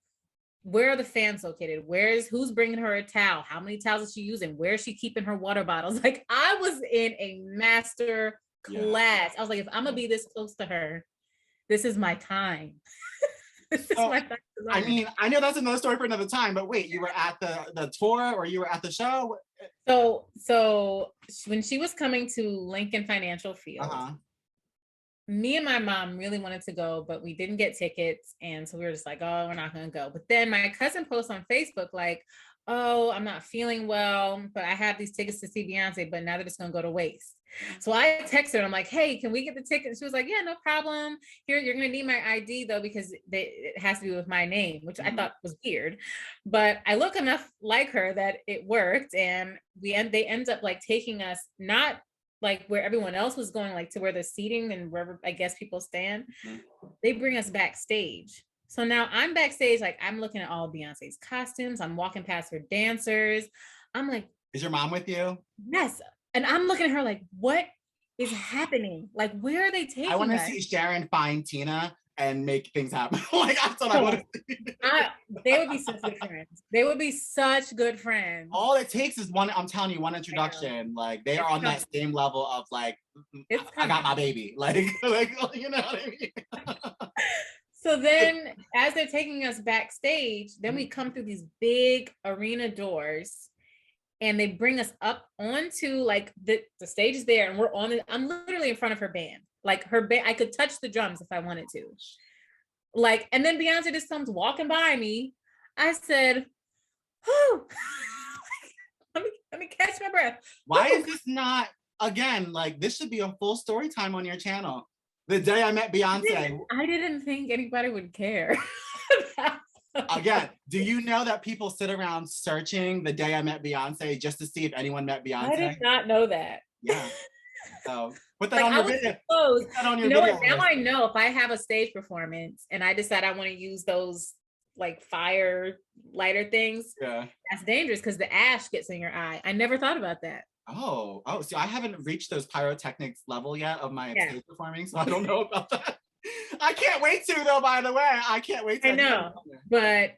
where are the fans located? Who's bringing her a towel? How many towels is she using? Where is she keeping her water bottles? Like I was in a master class. I was like, if I'm gonna be this close to her, this is my time. This is my time. I mean, I know that's another story for another time, but wait, you were at the tour or you were at the show? So when she was coming to Lincoln Financial Field, me and my mom really wanted to go, but we didn't get tickets. And so we were just like, oh, we're not going to go. But then my cousin posts on Facebook, like, oh, I'm not feeling well, but I have these tickets to see Beyonce, but now they're just going to go to waste. So I texted her, I'm like, hey, can we get the tickets? She was like, yeah, no problem. Here, you're going to need my ID though, because it has to be with my name, which I thought was weird, but I look enough like her that it worked. And they end up like taking us, not like where everyone else was going, like to where the seating and wherever I guess people stand, they bring us backstage. So now I'm backstage, like I'm looking at all Beyonce's costumes. I'm walking past her dancers. I'm like, is your mom with you? Yes. And I'm looking at her like, what is happening? Like, where are they taking us? I want to see Sharon find Tina and make things happen. Like that's what I want to see. They would be such good friends. They would be such good friends. All it takes is one, I'm telling you, one introduction. Like they are on that same level of like, I got my baby. Like you know what I mean? So then as they're taking us backstage, then we come through these big arena doors and they bring us up onto like the stage is there and we're on it. I'm literally in front of her band. Like her band, I could touch the drums if I wanted to. Like, and then Beyonce just comes walking by me. I said, "Whew." let me catch my breath. Why is this not, again, like this should be a full story time on your channel. The day I met Beyonce. I didn't think anybody would care. Again, do you know that people sit around searching the day I met Beyonce just to see if anyone met Beyonce? I did not know that. Yeah. So put that on your video. Put that on your video. What? Now I know if I have a stage performance and I decide I want to use those like fire lighter things, that's dangerous because the ash gets in your eye. I never thought about that. Oh, see, I haven't reached those pyrotechnics level yet of my stage performing, so I don't know about that. I can't wait to though, by the way. I can't wait to. I know, but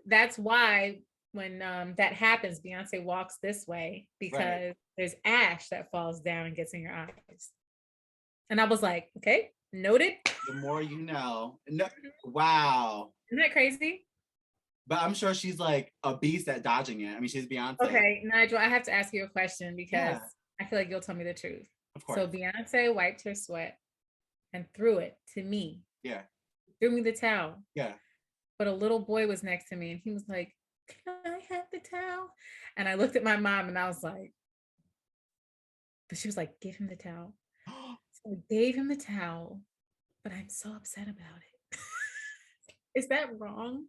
that's why when that happens, Beyonce walks this way because there's ash that falls down and gets in your eyes. And I was like, okay, noted. The more you know. No, wow. Isn't that crazy? But I'm sure she's like a beast at dodging it. I mean, she's Beyonce. Okay, Nigel, I have to ask you a question because I feel like you'll tell me the truth. Of course. So Beyonce wiped her sweat and threw it to me. Yeah. Threw me the towel. Yeah. But a little boy was next to me and he was like, can I have the towel? And I looked at my mom and I was like, but she was like, give him the towel. So I gave him the towel, but I'm so upset about it. Is that wrong?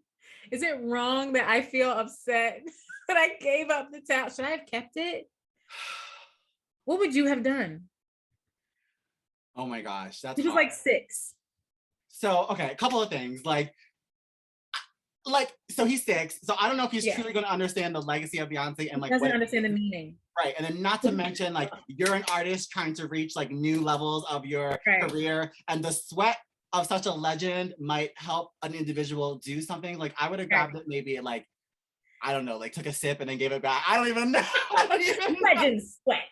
Is it wrong that I feel upset that I gave up the towel? Should I have kept it? What would you have done? Oh my gosh, that's He was like 6. So, okay, a couple of things. Like like, so he's 6. So I don't know if he's truly going to understand the legacy of Beyonce and like doesn't understand the meaning. Right. And then not to mention, like, you're an artist trying to reach like new levels of your career, and the sweat of such a legend might help an individual do something. Like, I would have grabbed it maybe like, I don't know, like took a sip and then gave it back. I don't even know. Legend sweat.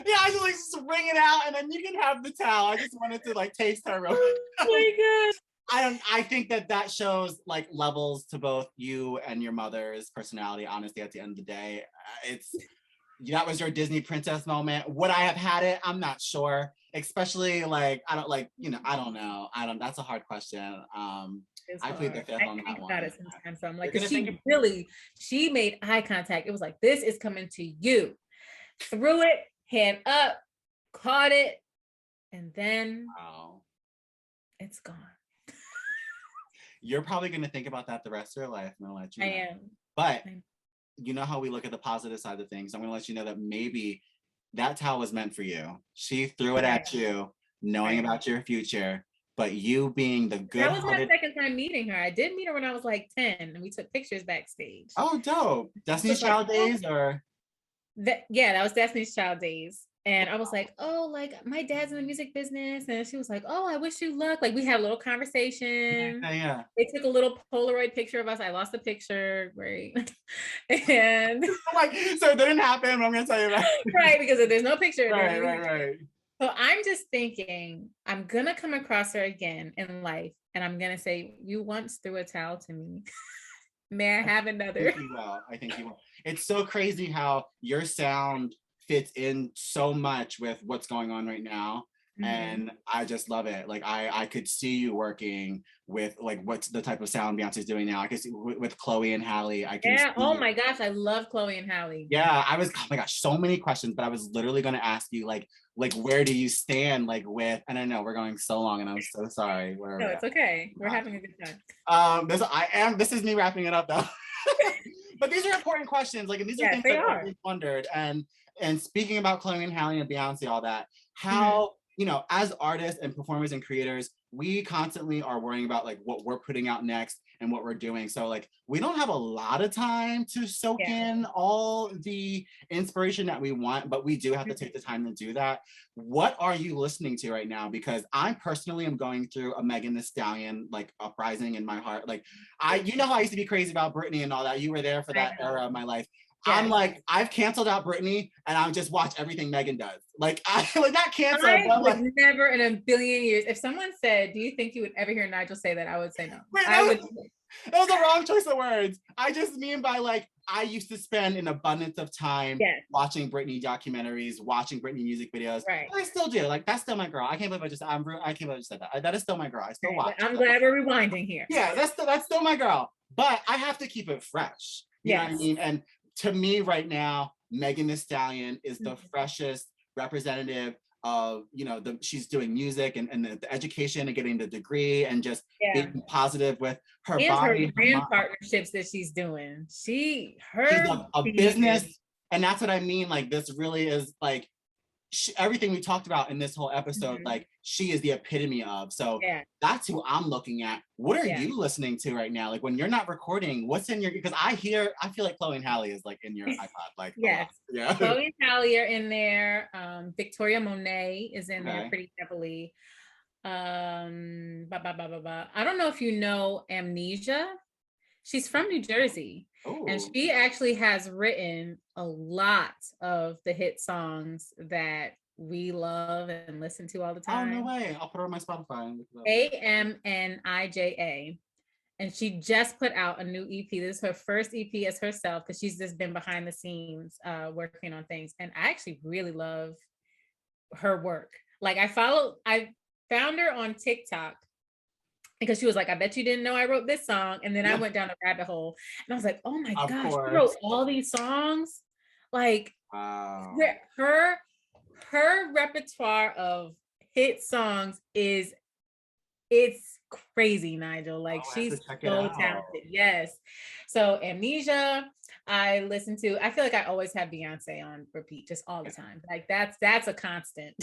Yeah, I just like swing it out and then you can have the towel. I just wanted to like taste her real quick. Oh my gosh. I think that shows like levels to both you and your mother's personality. Honestly, at the end of the day, that was your Disney princess moment. Would I have had it? I'm not sure. Especially like, I don't know. That's a hard question. I plead the fifth on that one. About it sometimes. So I'm like, she made eye contact. It was like, this is coming to you. Threw it, hand up, caught it, and then it's gone. You're probably going to think about that the rest of your life. I'm going to let you know. I am. But you know how we look at the positive side of things. I'm going to let you know that maybe that towel was meant for you. She threw it at you, knowing about your future, but you being the good. That was my second time meeting her. I did meet her when I was like 10, and we took pictures backstage. Oh, dope. Destiny's Child days, or? That was Destiny's Child days. And I was like, oh, like my dad's in the music business. And she was like, oh, I wish you luck. Like we had a little conversation. Yeah. They took a little Polaroid picture of us. I lost the picture. Great. And like, so it didn't happen, but I'm going to tell you that. Right, because if there's no picture. Right. So I'm just thinking, I'm going to come across her again in life. And I'm going to say, you once threw a towel to me. May I have another? I think you will. It's so crazy how your sound fits in so much with what's going on right now. Mm-hmm. And I just love it. Like I could see you working with like what's the type of sound Beyonce's doing now. I could see with Chloe and Halle. Oh my gosh, I love Chloe and Halle. Yeah, oh my gosh, so many questions, but I was literally going to ask you like where do you stand like with, and I know we're going so long and I'm so sorry. No, it's okay. We're having a good time. This is me wrapping it up though. But these are important questions, like, and these are things that I've always wondered. And speaking about Chloe and Halle and Beyonce, all that, how, as artists and performers and creators, we constantly are worrying about like what we're putting out next and what we're doing. So like, we don't have a lot of time to soak in all the inspiration that we want, but we do have to take the time to do that. What are you listening to right now? Because I personally am going through a Megan Thee Stallion, like uprising in my heart. Like how I used to be crazy about Britney and all that. You were there for that era of my life. Yes. I'm like, I've canceled out Britney and I'll just watch everything Megan does. Like, not canceled. I would never in a billion years. If someone said, do you think you would ever hear Nigel say that? I would say no. That was the wrong choice of words. I just mean by like, I used to spend an abundance of time watching Britney documentaries, watching Britney music videos. Right. I still do. Like, that's still my girl. I can't believe I just said that. That is still my girl. I still watch. I'm glad we're rewinding here. Yeah, that's still my girl. But I have to keep it fresh. You know what I mean? And to me right now, Megan Thee Stallion is the freshest representative of, she's doing music and the education and getting the degree and just being positive with her body. Her brand partnerships that she's doing. She's a business. And that's what I mean. Like, this really is like, everything we talked about in this whole episode, like she is the epitome of. So that's who I'm looking at. What are you listening to right now? Like when you're not recording, what's in your, because I feel like Chloe and Halle is like in your iPod. Like, Chloe and Halle are in there. Victoria Monet is in there pretty heavily. I don't know if you know Amnesia. She's from New Jersey. Ooh. And she actually has written a lot of the hit songs that we love and listen to all the time. Oh, no way. I'll put her on my Spotify. AMNIJA. And she just put out a new EP. This is her first EP as herself because she's just been behind the scenes working on things. And I actually really love her work. Like I found her on TikTok because she was like, I bet you didn't know I wrote this song. And then I went down a rabbit hole and I was like, oh my gosh, she wrote all these songs. Like her repertoire of hit songs it's crazy, Nigel. Like she's so talented. Yes. So Amnesia, I feel like I always have Beyonce on repeat just all the time. Like that's a constant.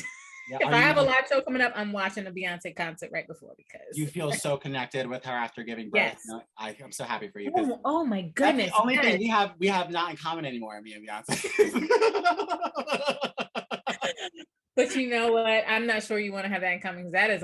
Yeah. If I have a live show coming up, I'm watching a Beyonce concert right before because you feel so connected with her after giving birth. yes. No, I'm so happy for you. Oh my That's goodness. the only yes. thing we have not in common anymore, me and Beyonce. But you know what? I'm not sure you want to have that in common because that's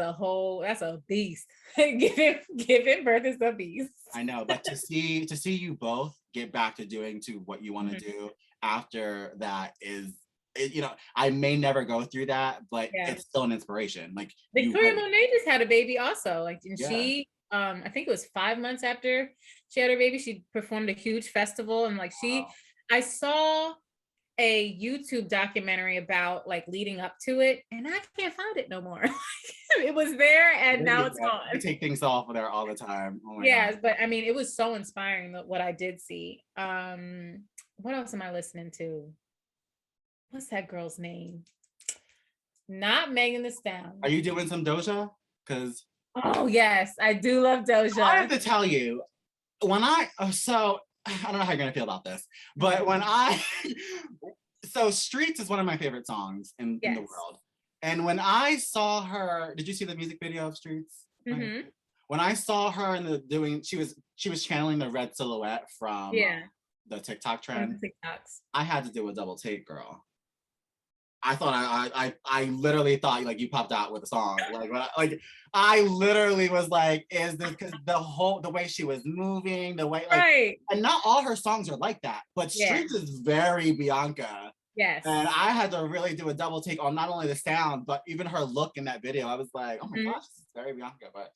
a beast. Giving birth is a beast. I know, but to see you both get back to doing what you want to do after that is, you know, I may never go through that, but it's still an inspiration. Like Victoria Monet just had a baby also. Like, and she, I think it was 5 months after she had her baby, she performed a huge festival, and like I saw a YouTube documentary about like leading up to it, and I can't find it no more. It was there and now it's gone. I take things off there all the time. Oh my God. But I mean, it was so inspiring what I did see. What else am I listening to? What's that girl's name? Not Megan Thee Stallion. Are you doing some Doja? Because oh yes, I do love Doja. I have to tell you, when I don't know how you're gonna feel about this, but when so Streets is one of my favorite songs in the world. And when I saw her, did you see the music video of Streets? When I saw her she was channeling the red silhouette from the TikTok trend. I had to do a double take, girl. I thought I literally thought like you popped out with a song. Like I literally was like, is this because the way she was moving, the way and not all her songs are like that, but Streets is very Bianca. Yes. And I had to really do a double take on not only the sound, but even her look in that video. I was like, oh my gosh, this is very Bianca. But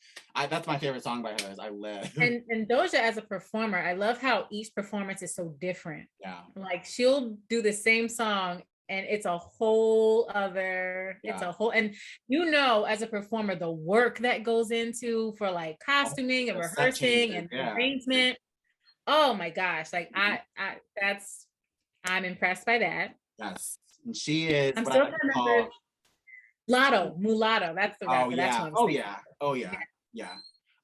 that's my favorite song by hers. I live. And Doja as a performer, I love how each performance is so different. Yeah. Like she'll do the same song and it's a whole other, and you know, as a performer, the work that goes into for like costuming and rehearsing and arrangement. Oh my gosh. Like I'm impressed by that. Yes. And she is. I'm still trying to Mulatto. That's the rapper. Yeah.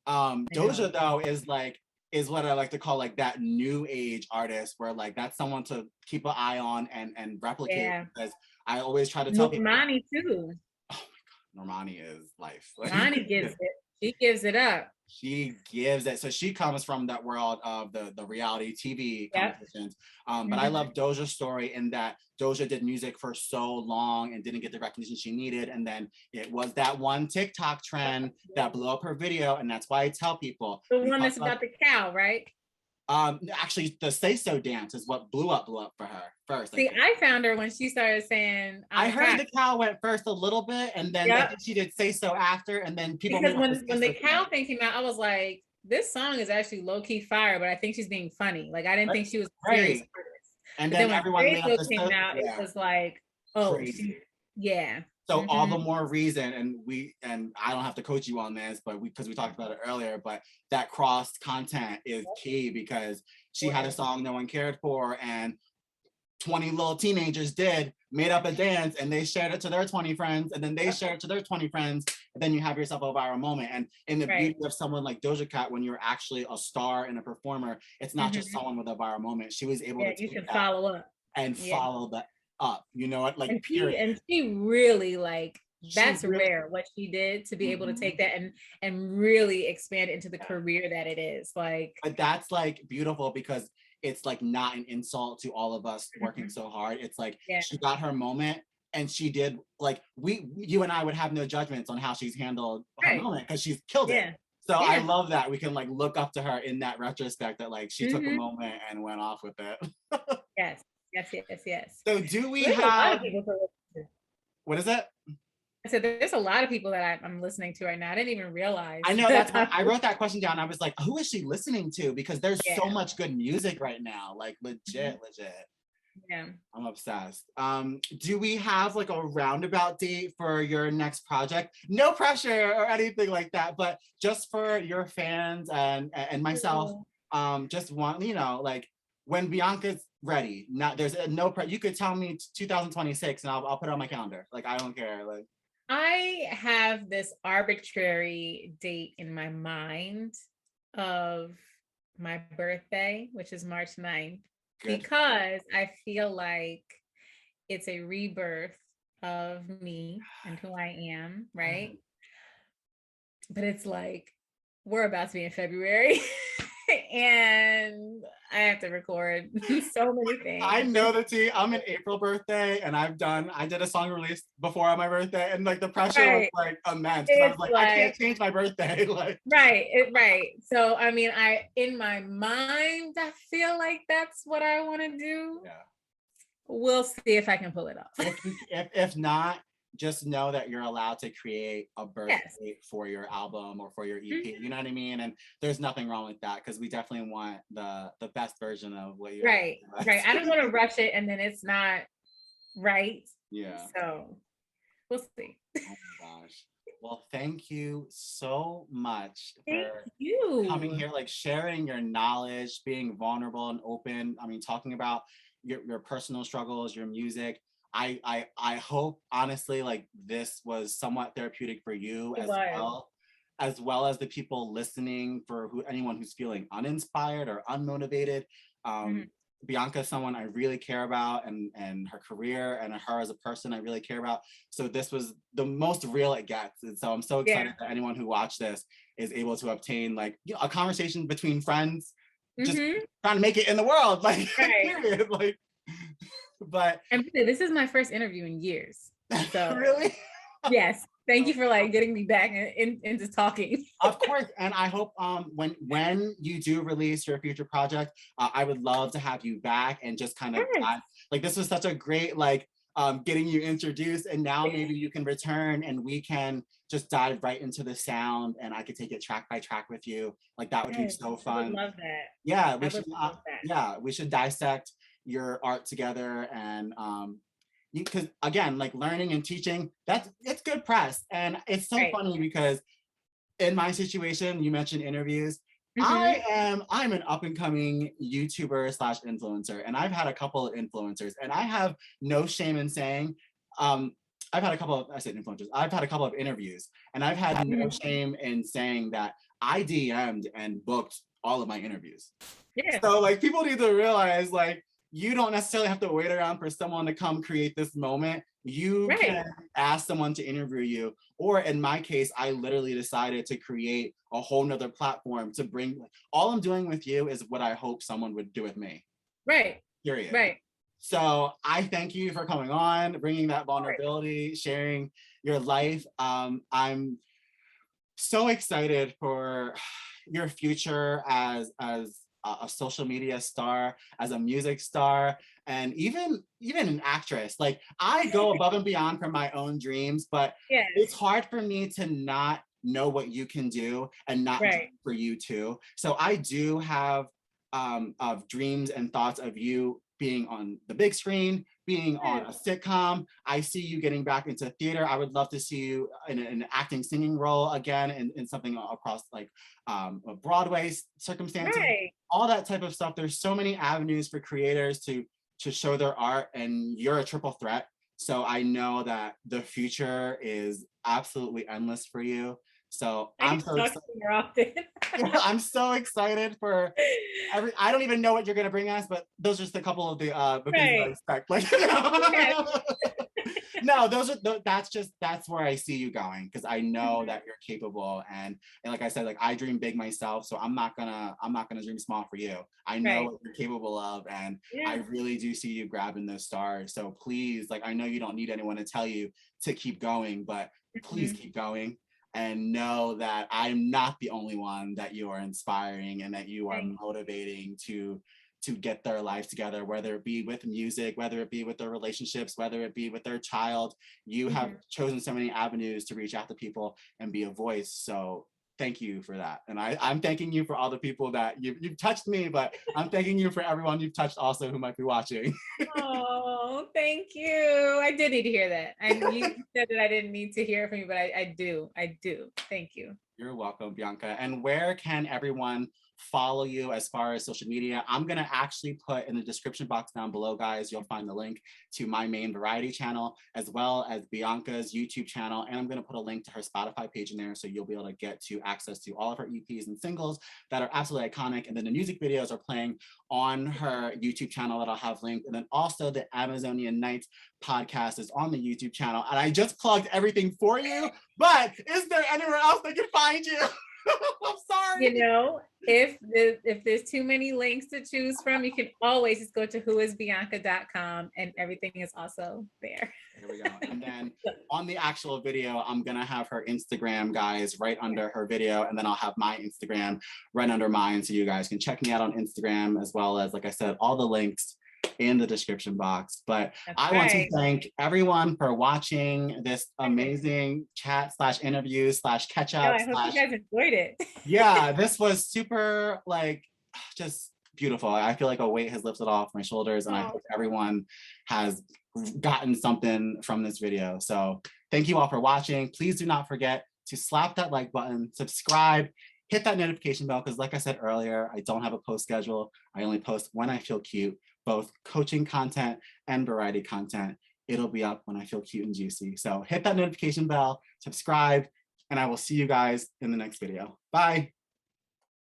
Doja though is what I like to call like that new age artist where like that's someone to keep an eye on and replicate because I always try to tell people. Normani too. Oh my God, Normani is life. Normani gives it. She gives it up. She gives it. So she comes from that world of the reality TV competitions. But I love Doja's story in that Doja did music for so long and didn't get the recognition she needed. And then it was that one TikTok trend that blew up her video. And that's why I tell people. The one that's about the cow, right? Actually, the Say So dance is what blew up for her first. See, I found her when she started saying. I heard the cow went first a little bit, and then she did Say So after, and then people. Because when the cow thing came out, I was like, this song is actually low key fire, but I think she's being funny. Like I didn't think she was serious. And then when everyone came out, it was like, oh, So all the more reason, and I don't have to coach you on this, but because we talked about it earlier, but that cross content is key because she had a song no one cared for and 20 little teenagers made up a dance and they shared it to their 20 friends and then they shared it to their 20 friends and then you have yourself a viral moment. And in the beauty of someone like Doja Cat, when you're actually a star and a performer, it's not just someone with a viral moment. She was able to you can follow up and follow that up, you know what, like and she really like that's rare what she did to be able to take that and really expand into the career that it is. Like but that's like beautiful because it's like not an insult to all of us working so hard. It's like she got her moment and she did like you and I would have no judgments on how she's handled her moment because she's killed it. So I love that we can like look up to her in that retrospect that like she took a moment and went off with it. Yes. So do we have what is it? I said there's a lot of people that I'm listening to right now. I didn't even realize. I know that's why I wrote that question down. I was like, who is she listening to? Because there's so much good music right now. Like legit. Yeah. I'm obsessed. Do we have like a roundabout date for your next project? No pressure or anything like that, but just for your fans and myself, just want, you know, like when Bianca's ready. Not there's no you could tell me 2026 and I'll put it on my calendar. Like I don't care. Like I have this arbitrary date in my mind of my birthday, which is March 9th, because I feel like it's a rebirth of me and who I am, right? But it's like, we're about to be in February and I have to record so many things. I know the tea. I'm an April birthday and I did a song release before on my birthday and like the pressure was like immense. I was like, I can't change my birthday. Like right. So I mean, in my mind, I feel like that's what I want to do. Yeah. We'll see if I can pull it off. If not, just know that you're allowed to create a birth date for your album or for your EP. You know what I mean? And there's nothing wrong with that because we definitely want the best version of what you right. I don't want to rush it and then it's not right. Yeah. So we'll see. Oh my gosh. Well, thank you so much for coming here, like sharing your knowledge, being vulnerable and open. I mean, talking about your personal struggles, your music. I hope honestly like this was somewhat therapeutic for you as well as the people listening, for anyone who's feeling uninspired or unmotivated. Bianca is someone I really care about, and her career and her as a person I really care about. So this was the most real it gets. And so I'm so excited that anyone who watched this is able to obtain like a conversation between friends, just trying to make it in the world. Like, period. Like, but and this is my first interview in years. So really? Yes. Thank you for like getting me back into talking. Of course. And I hope when you do release your future project, I would love to have you back and just kind of like this was such a great like getting you introduced, and now maybe you can return and we can just dive right into the sound and I could take it track by track with you. Like that would be so fun. I would love that. Yeah, we should dissect your art together, and because again, like learning and teaching, it's good press. And it's so funny because in my situation, you mentioned interviews. I'm an up and coming YouTuber / influencer, and I've had a couple of influencers, and I have no shame in saying, I've had a couple of interviews, and I've had no shame in saying that I DM'd and booked all of my interviews. Yeah. So like people need to realize like, you don't necessarily have to wait around for someone to come create this moment. You can ask someone to interview you. Or in my case, I literally decided to create a whole nother platform to bring, all I'm doing with you is what I hope someone would do with me. Right. Period. Right. So I thank you for coming on, bringing that vulnerability, sharing your life. I'm so excited for your future as a social media star, as a music star, and even an actress. Like I go above and beyond for my own dreams, but it's hard for me to not know what you can do and not for you too. So I do have of dreams and thoughts of you being on the big screen, being on a sitcom. I see you getting back into theater. I would love to see you in an acting, singing role again in something across like a Broadway circumstances, all that type of stuff. There's so many avenues for creators to show their art, and you're a triple threat. So I know that the future is absolutely endless for you. So I'm so excited. I'm so excited for I don't even know what you're gonna bring us, but those are just a couple of the things I expect. Like, no, that's where I see you going, because I know that you're capable, and like I said, like I dream big myself, so I'm not gonna dream small for you. I know what you're capable of, and I really do see you grabbing those stars. So please, like I know you don't need anyone to tell you to keep going, but please keep going. And know that I'm not the only one that you are inspiring and that you are motivating to get their lives together, whether it be with music, whether it be with their relationships, whether it be with their child. You have chosen so many avenues to reach out to people and be a voice. So thank you for that. And I'm thanking you for all the people that you've touched me, but I'm thanking you for everyone you've touched also who might be watching. Oh, thank you. I did need to hear that. You said that I didn't need to hear it from you, but I do. Thank you. You're welcome, Bianca. And where can everyone follow you as far as social media. I'm gonna actually put in the description box down below, guys, you'll find the link to my main variety channel, as well as Bianca's YouTube channel. And I'm gonna put a link to her Spotify page in there, so you'll be able to get to access to all of her EPs and singles that are absolutely iconic. And then the music videos are playing on her YouTube channel that I'll have linked. And then also the Amazonian Nights podcast is on the YouTube channel. And I just plugged everything for you, but is there anywhere else they can find you? I'm sorry. You know, if there's too many links to choose from, you can always just go to whoisbianca.com and everything is also there. Here we go. And then on the actual video, I'm gonna have her Instagram, guys, right under her video, and then I'll have my Instagram right under mine, so you guys can check me out on Instagram, as well as, like I said, all the links in the description box. But I want to thank everyone for watching this amazing chat / interview / catch up. I hope you guys enjoyed it. Yeah, this was super, like, just beautiful. I feel like a weight has lifted off my shoulders, and I hope everyone has gotten something from this video. So thank you all for watching. Please do not forget to slap that like button, subscribe, hit that notification bell, because like I said earlier, I don't have a post schedule. I only post when I feel cute, both coaching content and variety content. It'll be up when I feel cute and juicy. So hit that notification bell, subscribe, and I will see you guys in the next video. Bye.